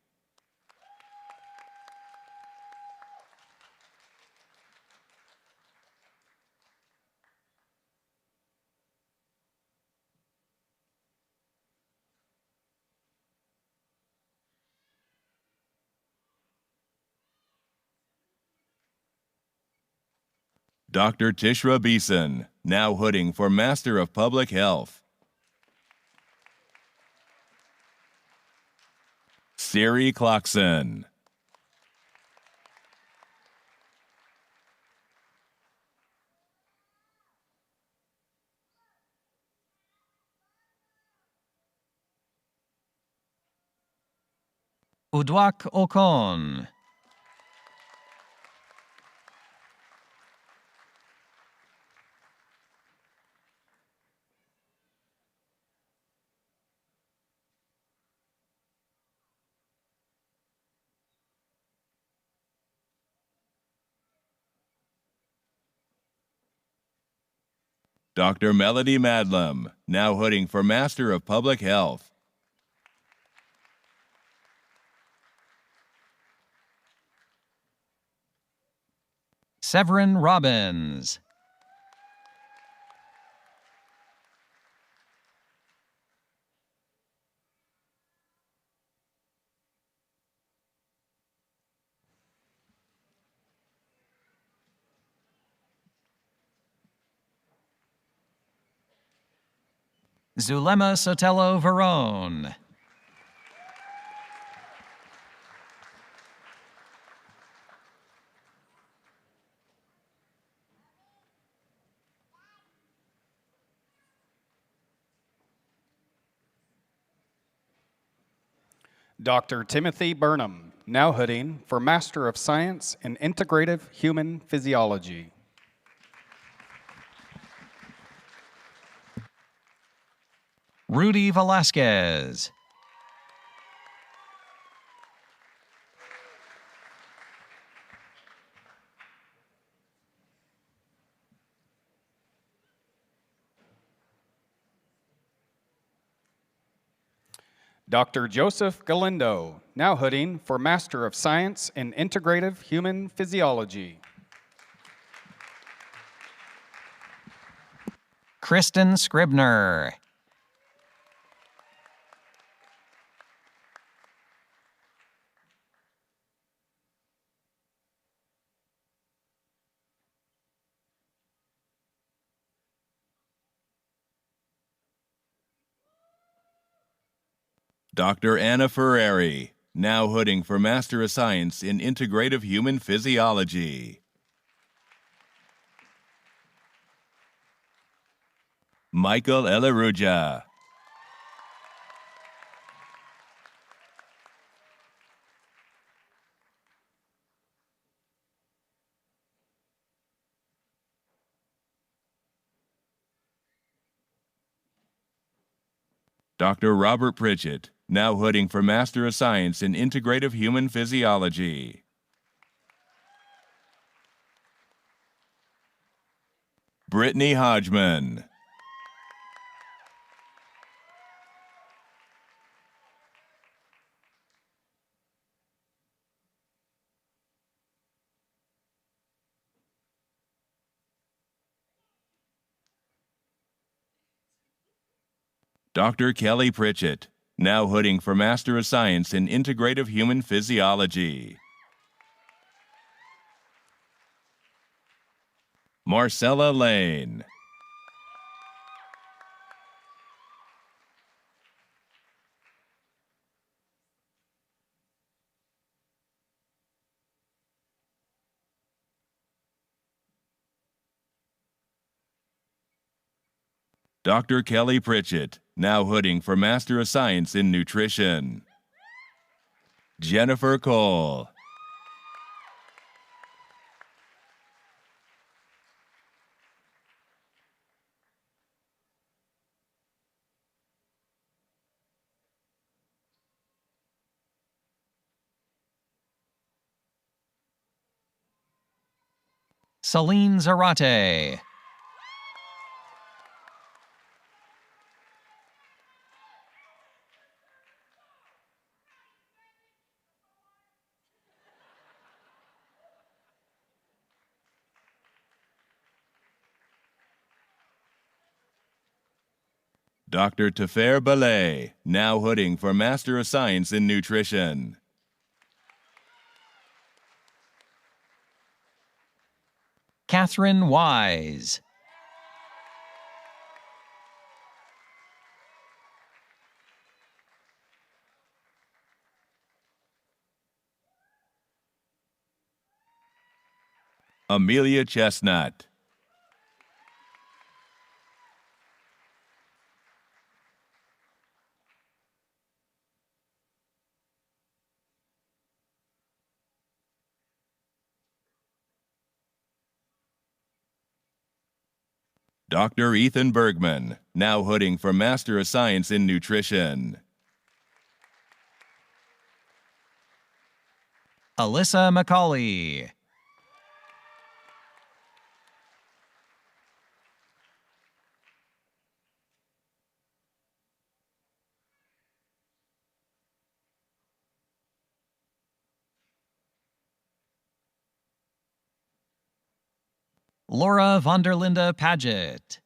Dr. Tishra Beeson, now hooding for Master of Public Health. Siri Clarkson. Udwak Okon. Dr. Melody Madlam, now hooding for Master of Public Health. Severin Robbins. Zulema Sotelo Verone. Dr. Timothy Burnham, now hooding for Master of Science in Integrative Human Physiology. Rudy Velasquez. Dr. Joseph Galindo, now hooding for Master of Science in Integrative Human Physiology. Kristen Scribner. Dr. Anna Ferrari, now hooding for Master of Science in Integrative Human Physiology. Michael Elaruja. Dr. Robert Pritchett, now hooding for Master of Science in Integrative Human Physiology. Brittany Hodgman. Dr. Kelly Pritchett, now hooding for Master of Science in Integrative Human Physiology. Marcella Lane. Dr. Kelly Pritchett, now hooding for Master of Science in Nutrition. Jennifer Cole. Celine Zarate. Dr. Tafer Ballet, now hooding for Master of Science in Nutrition. Catherine Wise. Amelia Chestnut. Dr. Ethan Bergman, now hooding for Master of Science in Nutrition. Alyssa McCauley. Laura Vonderlinde Paget.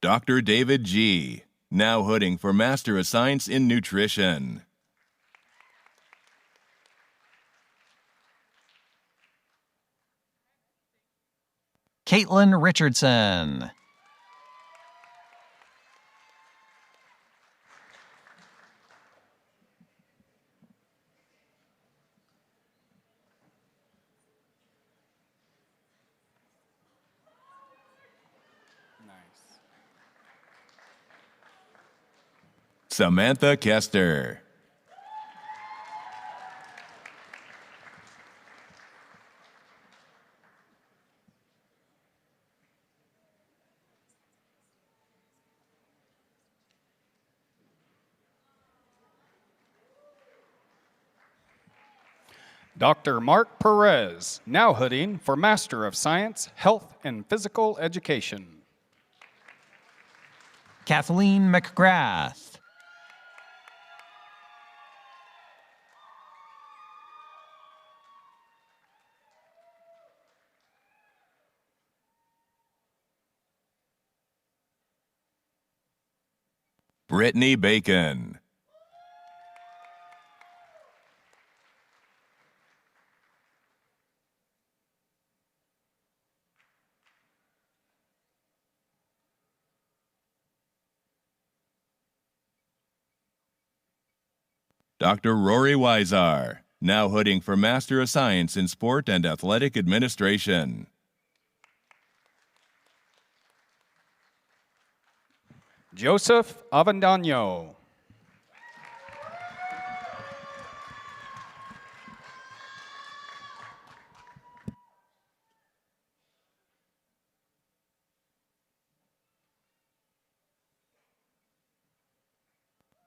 Dr. David G., now hooding for Master of Science in Nutrition. Caitlin Richardson. Samantha Kester. Dr. Mark Perez, now hooding for Master of Science, Health and Physical Education. Kathleen McGrath. Brittany Bacon. Dr. Rory Weisar, now hooding for Master of Science in Sport and Athletic Administration. Joseph Avendano.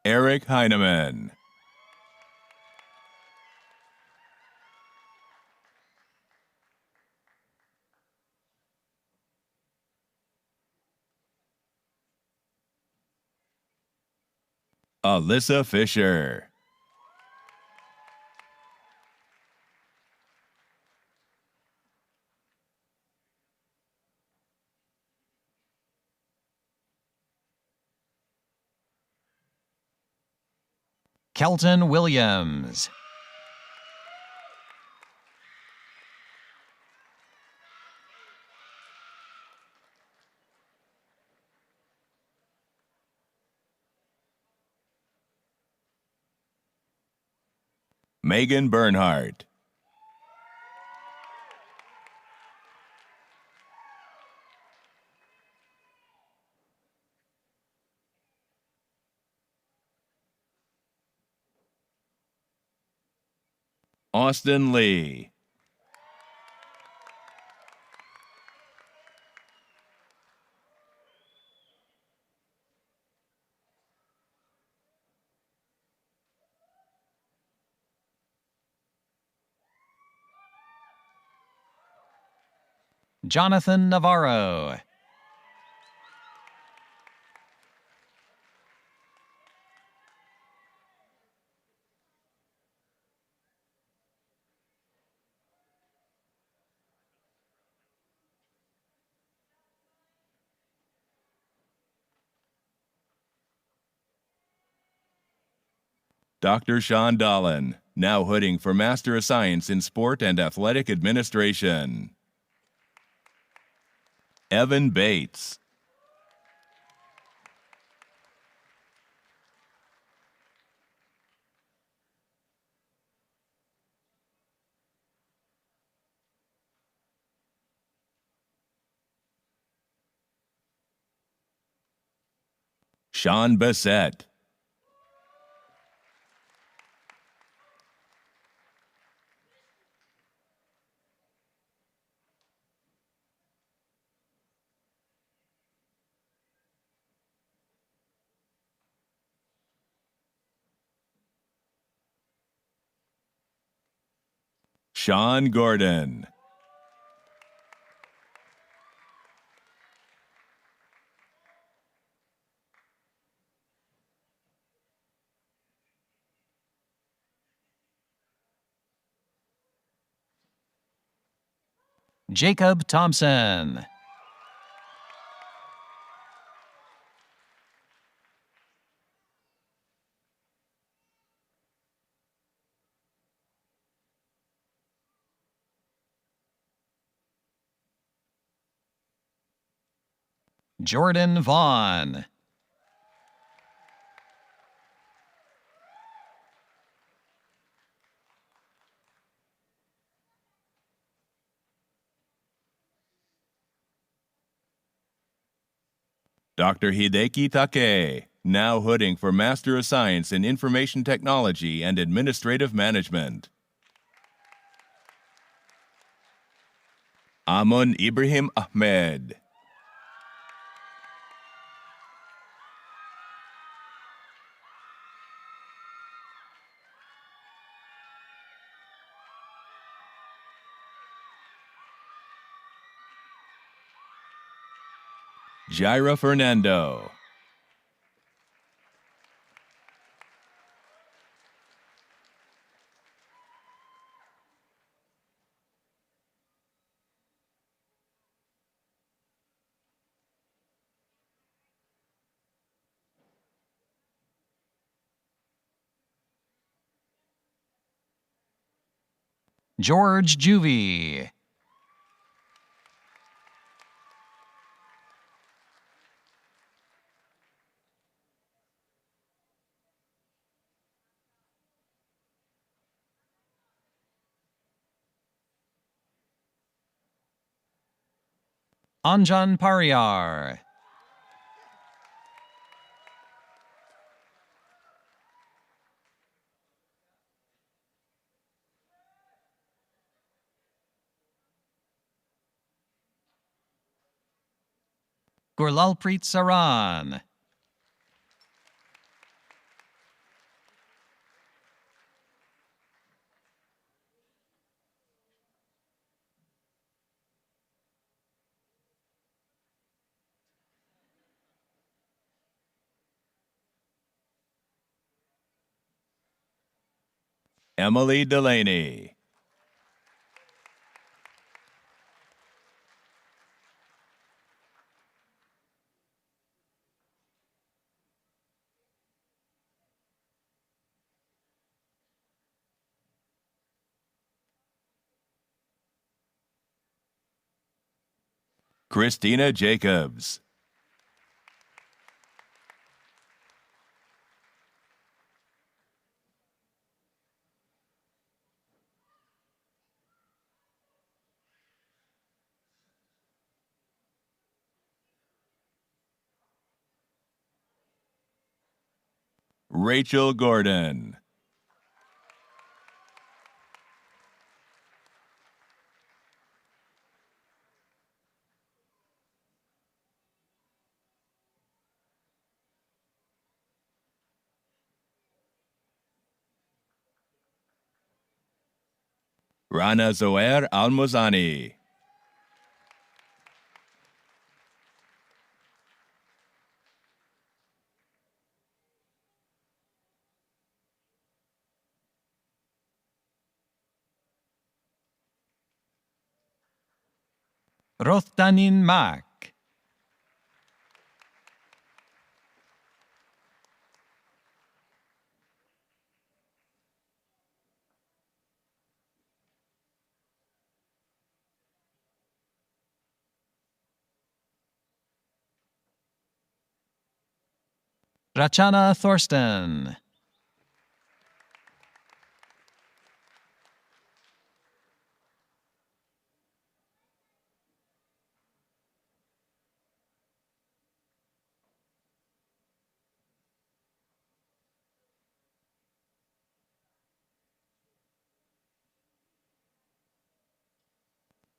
Eric Heineman. Alyssa Fisher. Kelton Williams. Megan Bernhardt. Austin Lee. Jonathan Navarro. Dr. Sean Dolan, now hooding for Master of Science in Sport and Athletic Administration. Evan Bates. Sean Bassett. Sean Gordon. Jacob Thompson. Jordan Vaughn. Dr. Hideki Take, now hooding for Master of Science in Information Technology and Administrative Management. Amon Ibrahim Ahmed. Jaira Fernando. George Juvie. Anjan Pariar. Gurlalpreet Saran. Emily Delaney. Christina Jacobs. Rachel Gordon. Rana Zoer Almozani. Rothdanin Mak. Rachana Thorsten.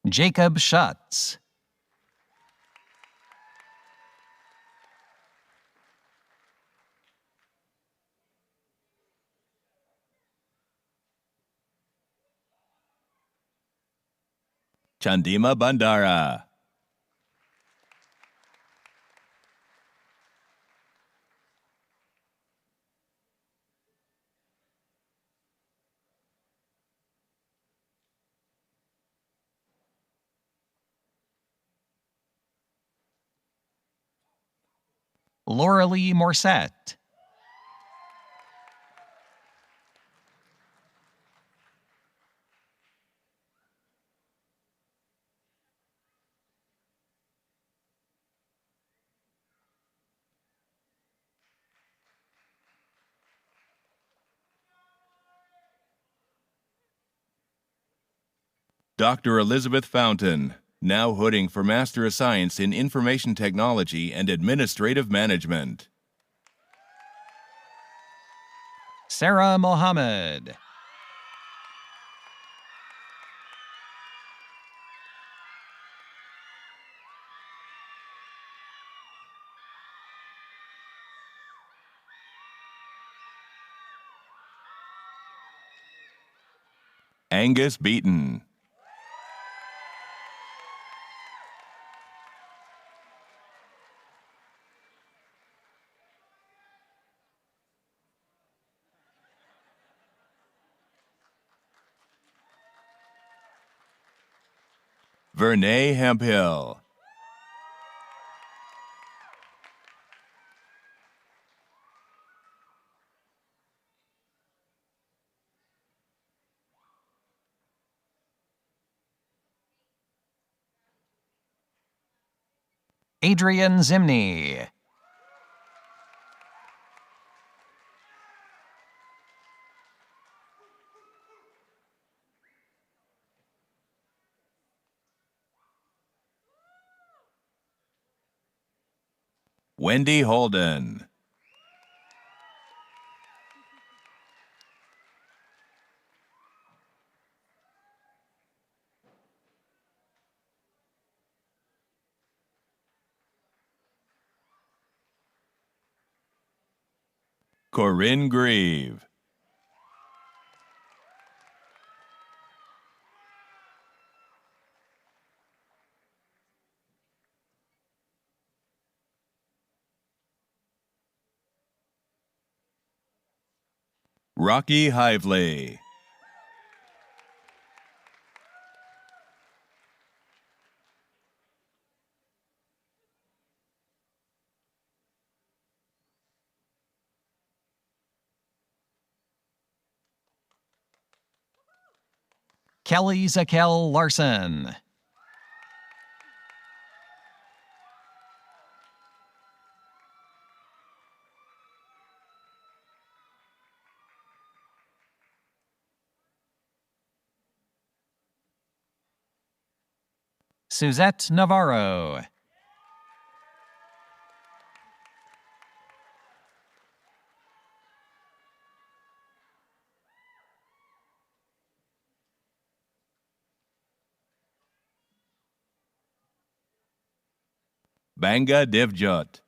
Jacob Schutz. Chandima Bandara. Lauralee Morset. Dr. Elizabeth Fountain, now hooding for Master of Science in Information Technology and Administrative Management. Sarah Mohammed. Angus Beaton. Vernay Hemphill. Adrian Zimney. Wendy Holden. Corinne Grieve. Rocky Hively. Kelly Zakel Larson. Suzette Navarro. Banga Devjot.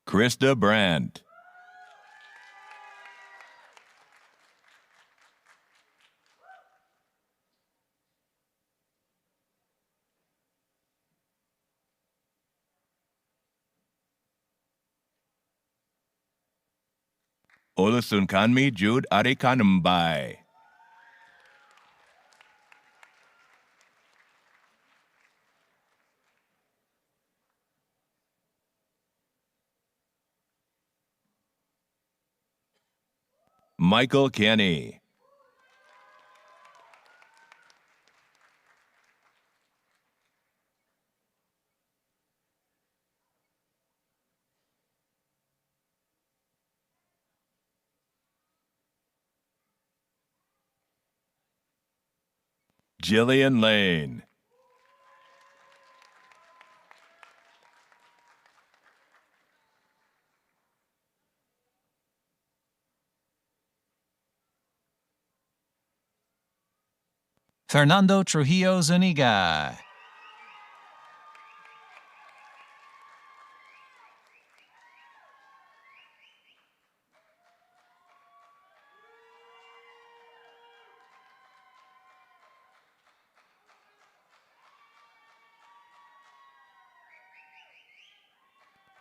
Krista Brandt. Olusunkanmi Jude Arikanumbai. Michael Kenny. Jillian Lane. Fernando Trujillo Zuniga.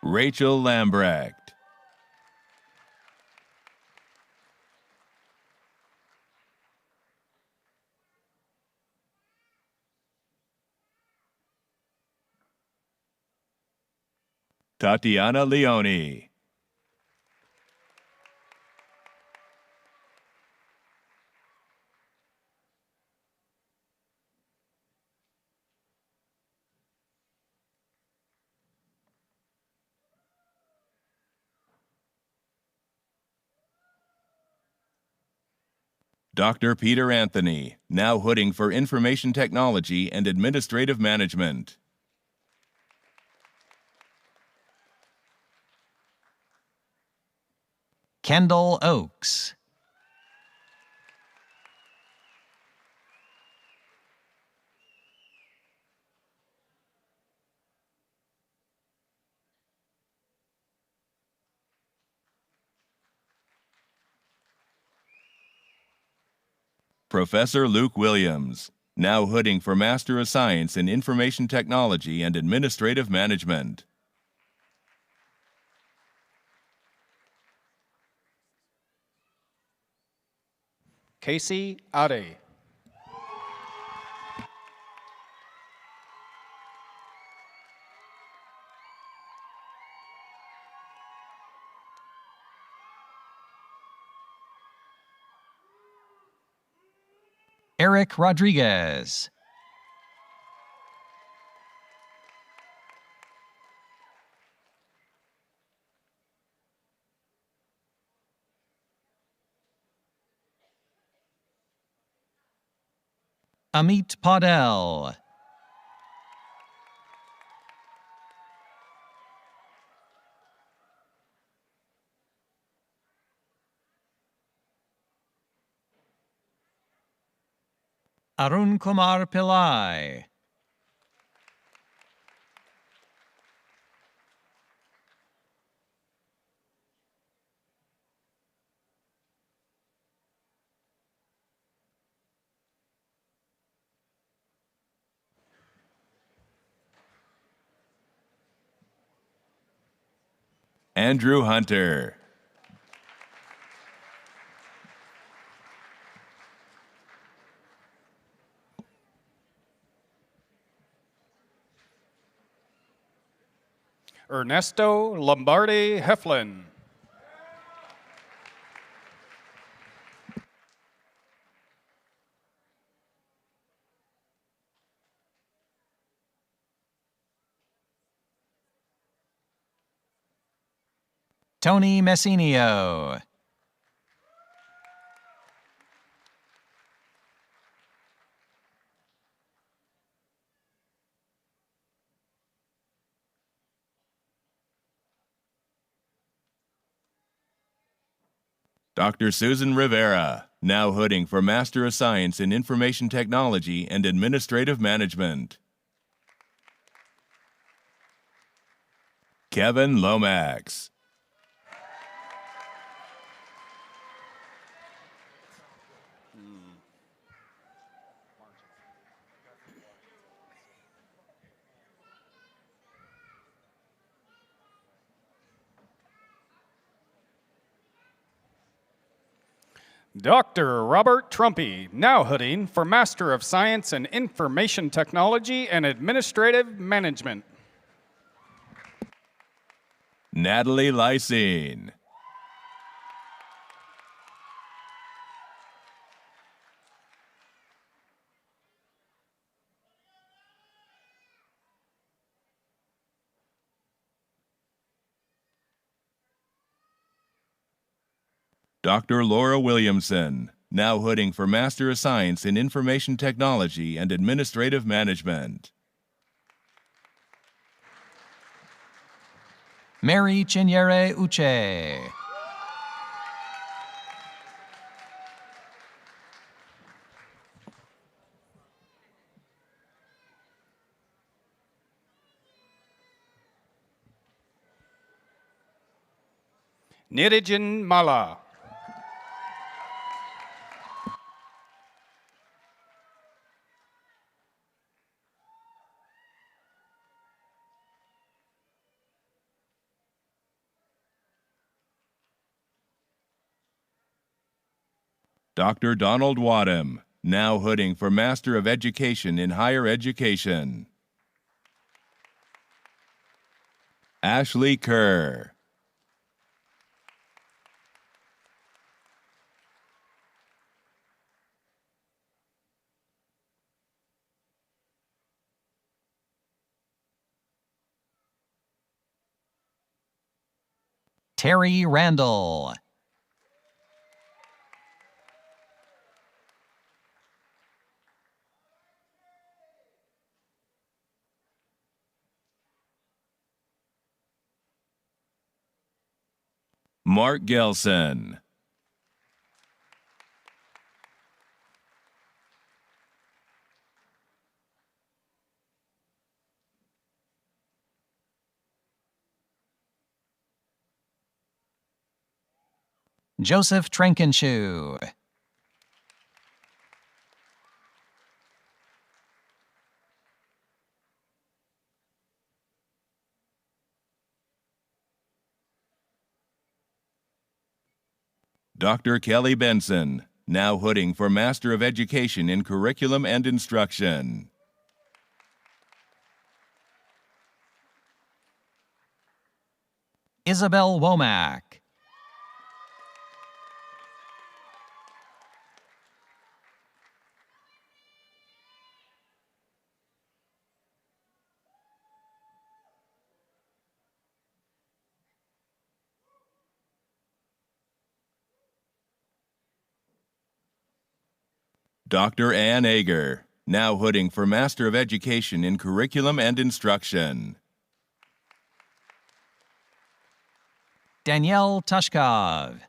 Rachel Lambrecht. Tatiana Leone. Dr. Peter Anthony, now hooding for Information Technology and Administrative Management. Kendall Oaks. Professor Luke Williams, now hooding for Master of Science in Information Technology and Administrative Management. Casey Ade. Eric Rodriguez. Amit Paudel. Arun Kumar Pillai. Andrew Hunter. Ernesto Lombardi Heflin. Tony Messinio. Dr. Susan Rivera, now hooding for Master of Science in Information Technology and Administrative Management. Kevin Lomax. Dr. Robert Trumpy, now hooding for Master of Science in Information Technology and Administrative Management. Natalie Lysine. Dr. Laura Williamson, now hooding for Master of Science in Information Technology and Administrative Management. Mary Chinyere Uche. Nirijan Mala. Dr. Donald Wadham, now hooding for Master of Education in Higher Education. Ashley Kerr. Terry Randall. Mark Gelson. Joseph Trenkenshoe. Dr. Kelly Benson, now hooding for Master of Education in Curriculum and Instruction. Isabel Womack. Dr. Ann Ager, now hooding for Master of Education in Curriculum and Instruction. Danielle Tushkov.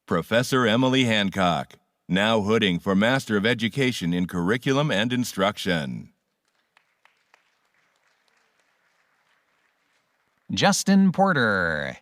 Professor Emily Hancock, now hooding for Master of Education in Curriculum and Instruction. Justin Porter.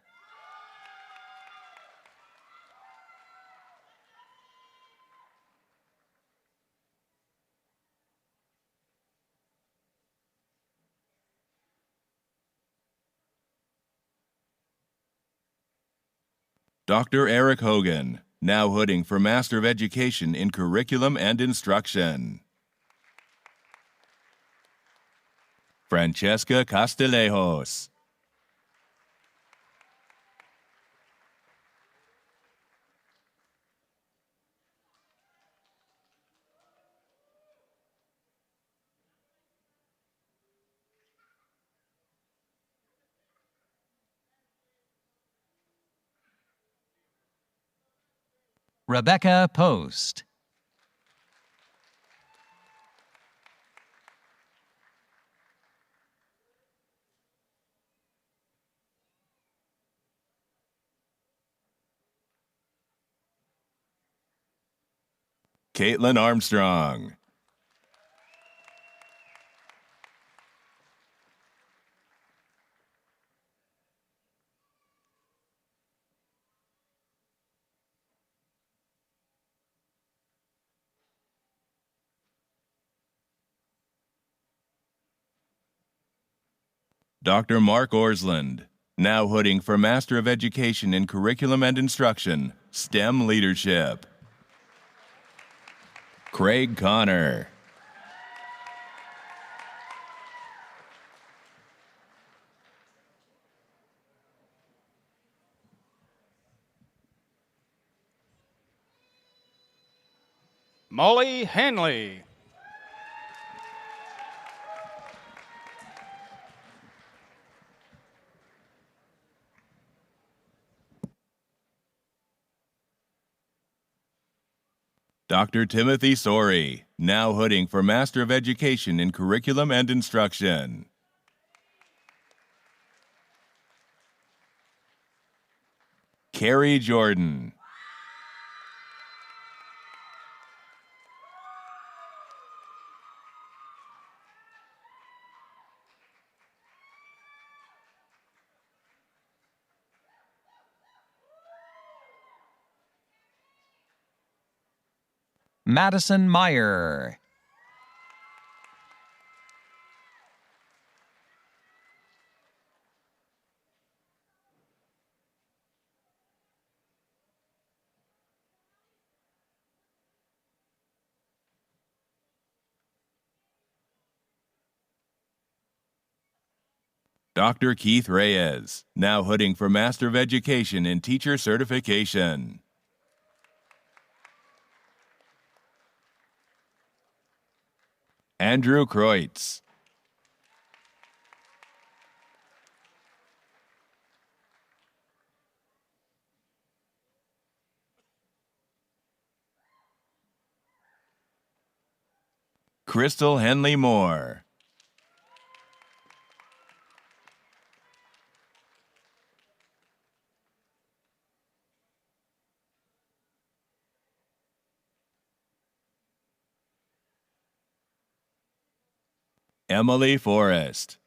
Dr. Eric Hogan, now hooding for Master of Education in Curriculum and Instruction. Francesca Castillejos. Rebecca Post. Caitlin Armstrong. Dr. Mark Orsland, now hooding for Master of Education in Curriculum and Instruction, STEM Leadership. Craig Connor. Molly Hanley. Dr. Timothy Sorey, now hooding for Master of Education in Curriculum and Instruction. Carrie Jordan. Madison Meyer. Dr. Keith Reyes, now hooding for Master of Education in Teacher Certification. Andrew Kreutz. Crystal Henley Moore. Emily Forrest.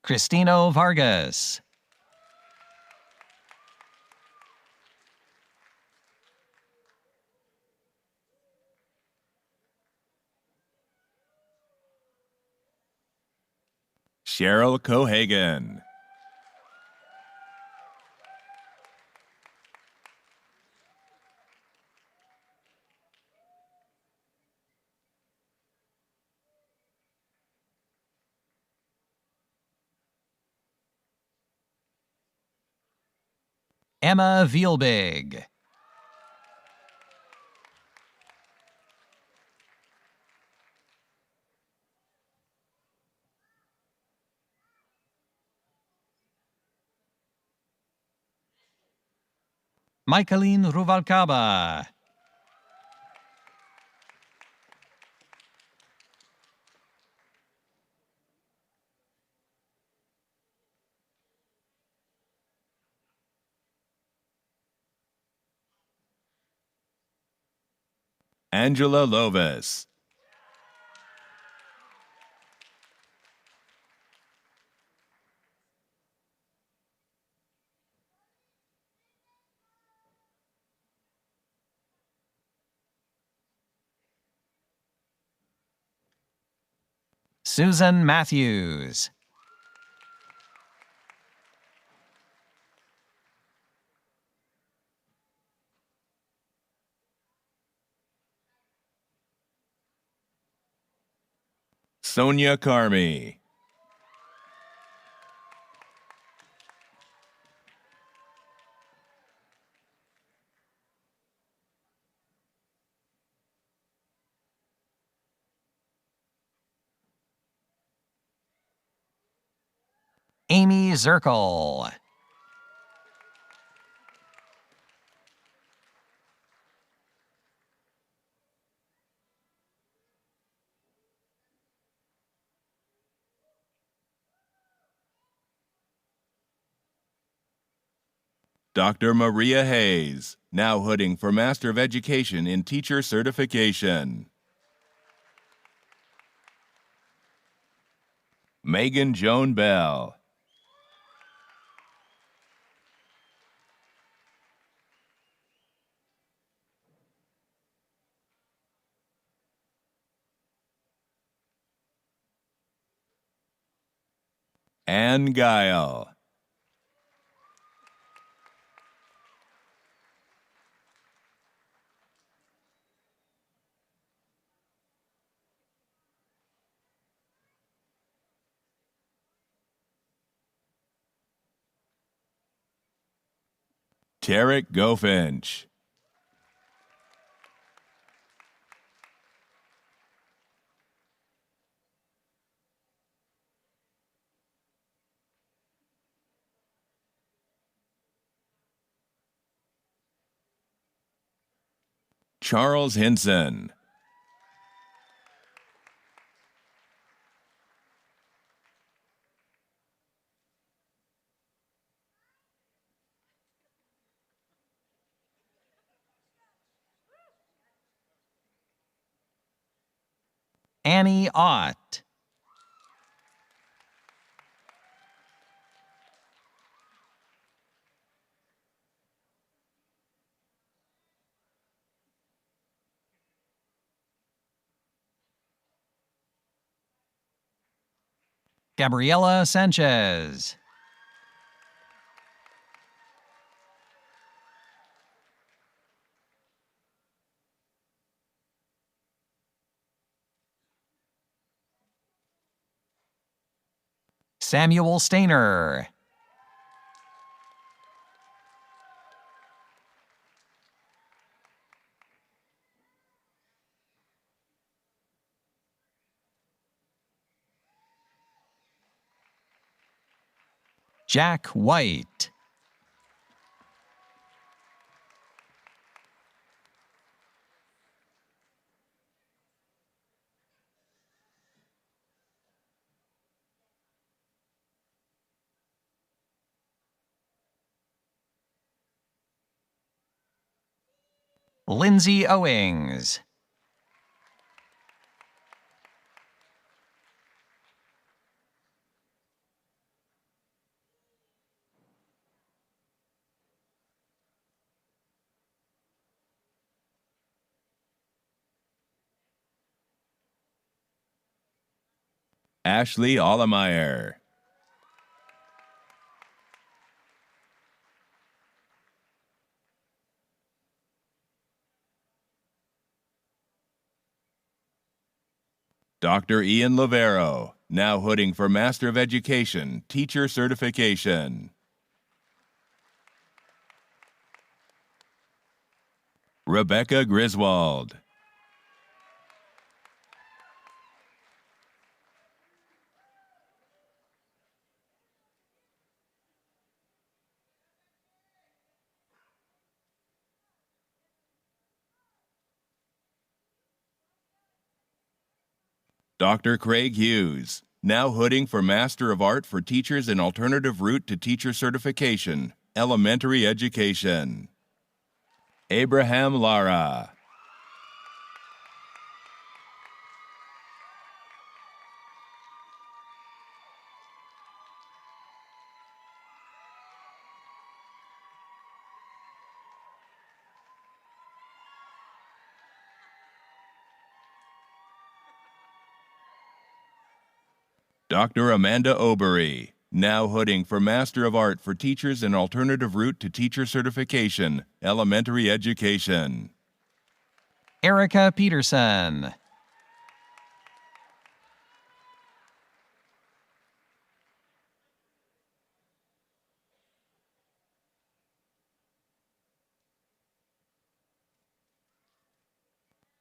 Cristino Vargas. Cheryl Cohagen. Emma Vielbig. Michaeline Ruvalcaba. Angela Lovis. Susan Matthews. Sonia Carmi. Amy Zirkle. Dr. Maria Hayes, now hooding for Master of Education in Teacher Certification. Megan Joan Bell. Anne Guile. Tarek Gofinch. Charles Hinson. Annie Ott. Gabriela Sanchez. Samuel Stainer. Jack White. Lindsay Owings. Ashley Allemeyer. Dr. Ian Lavero, now hooding for Master of Education, Teacher Certification. Rebecca Griswold. Dr. Craig Hughes, now hooding for Master of Art for Teachers in Alternative Route to Teacher Certification, Elementary Education. Abraham Lara. Dr. Amanda Obery, now hooding for Master of Art for Teachers and Alternative Route to Teacher Certification, Elementary Education. Erica Peterson.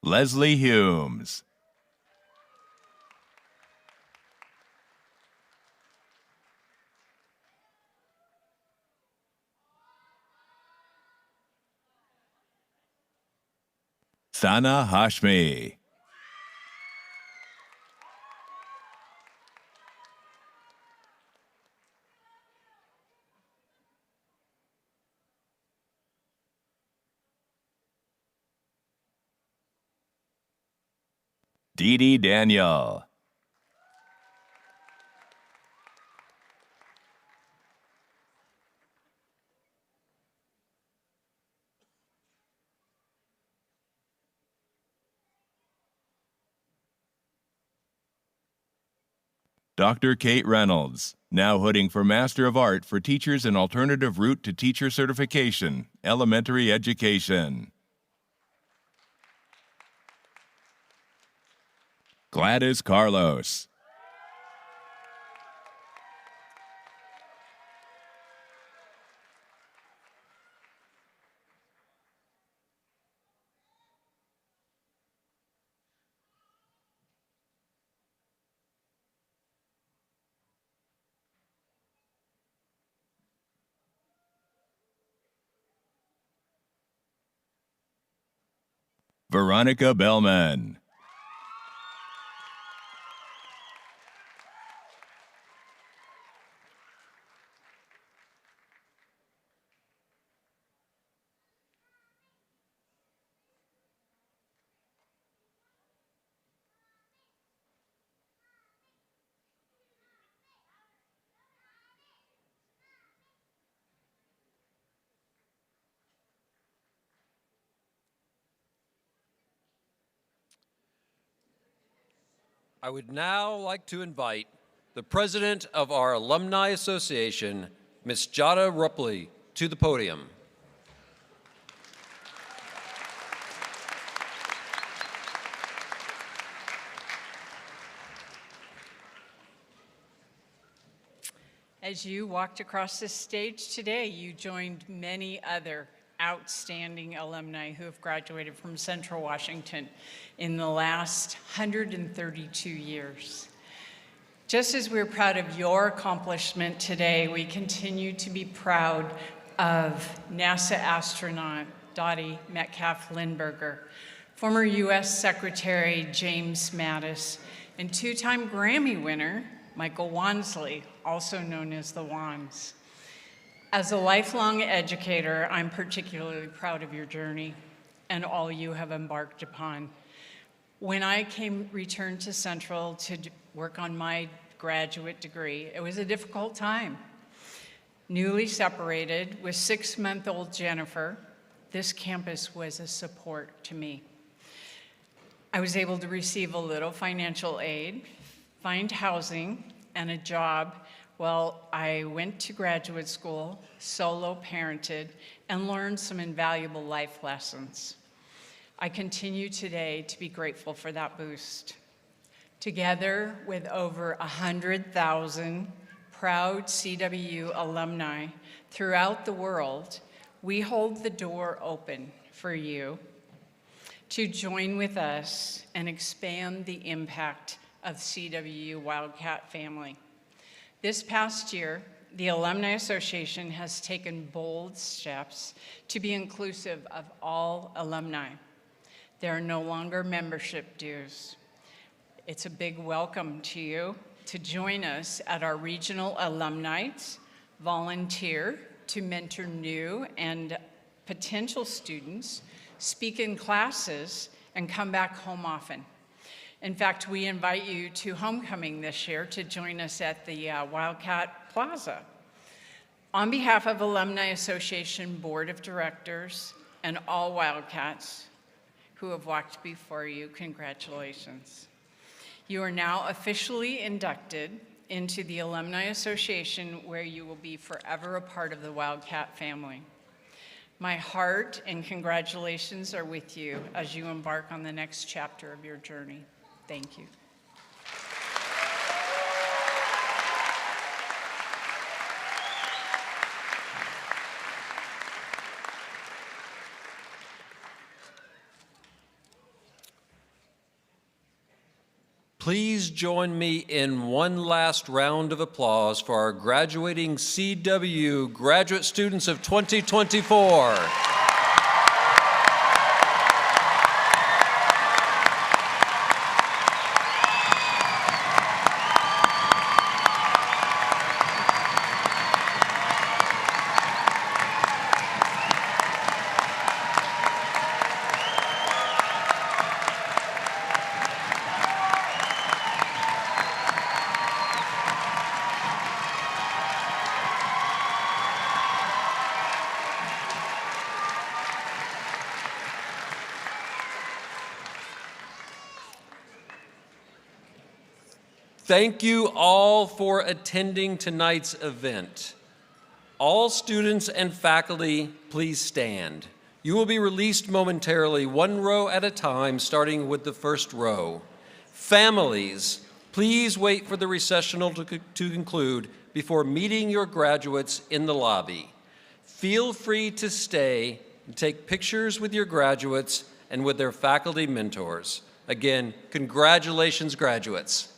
Leslie Humes. Sana Hashmi. Dee Dee Daniel. Dr. Kate Reynolds, now hooding for Master of Art for Teachers and Alternative Route to Teacher Certification, Elementary Education. Gladys Carlos. Veronica Bellman. I would now like to invite the president of our Alumni Association, Ms. Jada Rupley, to the podium. As you walked across this stage today, you joined many other outstanding alumni who have graduated from Central Washington in the last 132 years. Just as we're proud of your accomplishment today, we continue to be proud of NASA astronaut Dottie Metcalf-Lindbergher, former U.S. Secretary James Mattis, and two-time Grammy winner Michael Wansley, also known as the Wands. As a lifelong educator, I'm particularly proud of your journey and all you have embarked upon. When I returned to Central to work on my graduate degree, it was a difficult time. Newly separated with 6-month-old Jennifer, this campus was a support to me. I was able to receive a little financial aid, find housing, and a job while I went to graduate school, solo parented, and learned some invaluable life lessons. I continue today to be grateful for that boost. Together with over 100,000 proud CWU alumni throughout the world, we hold the door open for you to join with us and expand the impact of CWU Wildcat family. This past year, the Alumni Association has taken bold steps to be inclusive of all alumni. There are no longer membership dues. It's a big welcome to you to join us at our regional alumni nights, volunteer to mentor new and potential students, speak in classes, and come back home often. In fact, we invite you to homecoming this year to join us at the Wildcat Plaza. On behalf of Alumni Association Board of Directors and all Wildcats who have walked before you, congratulations. You are now officially inducted into the Alumni Association, where you will be forever a part of the Wildcat family. My heart and congratulations are with you as you embark on the next chapter of your journey. Thank you. Please join me in one last round of applause for our graduating CWU graduate students of 2024. Thank you all for attending tonight's event. All students and faculty, please stand. You will be released momentarily, one row at a time, starting with the first row. Families, please wait for the recessional to conclude before meeting your graduates in the lobby. Feel free to stay and take pictures with your graduates and with their faculty mentors. Again, congratulations, graduates.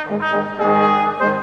Thank you.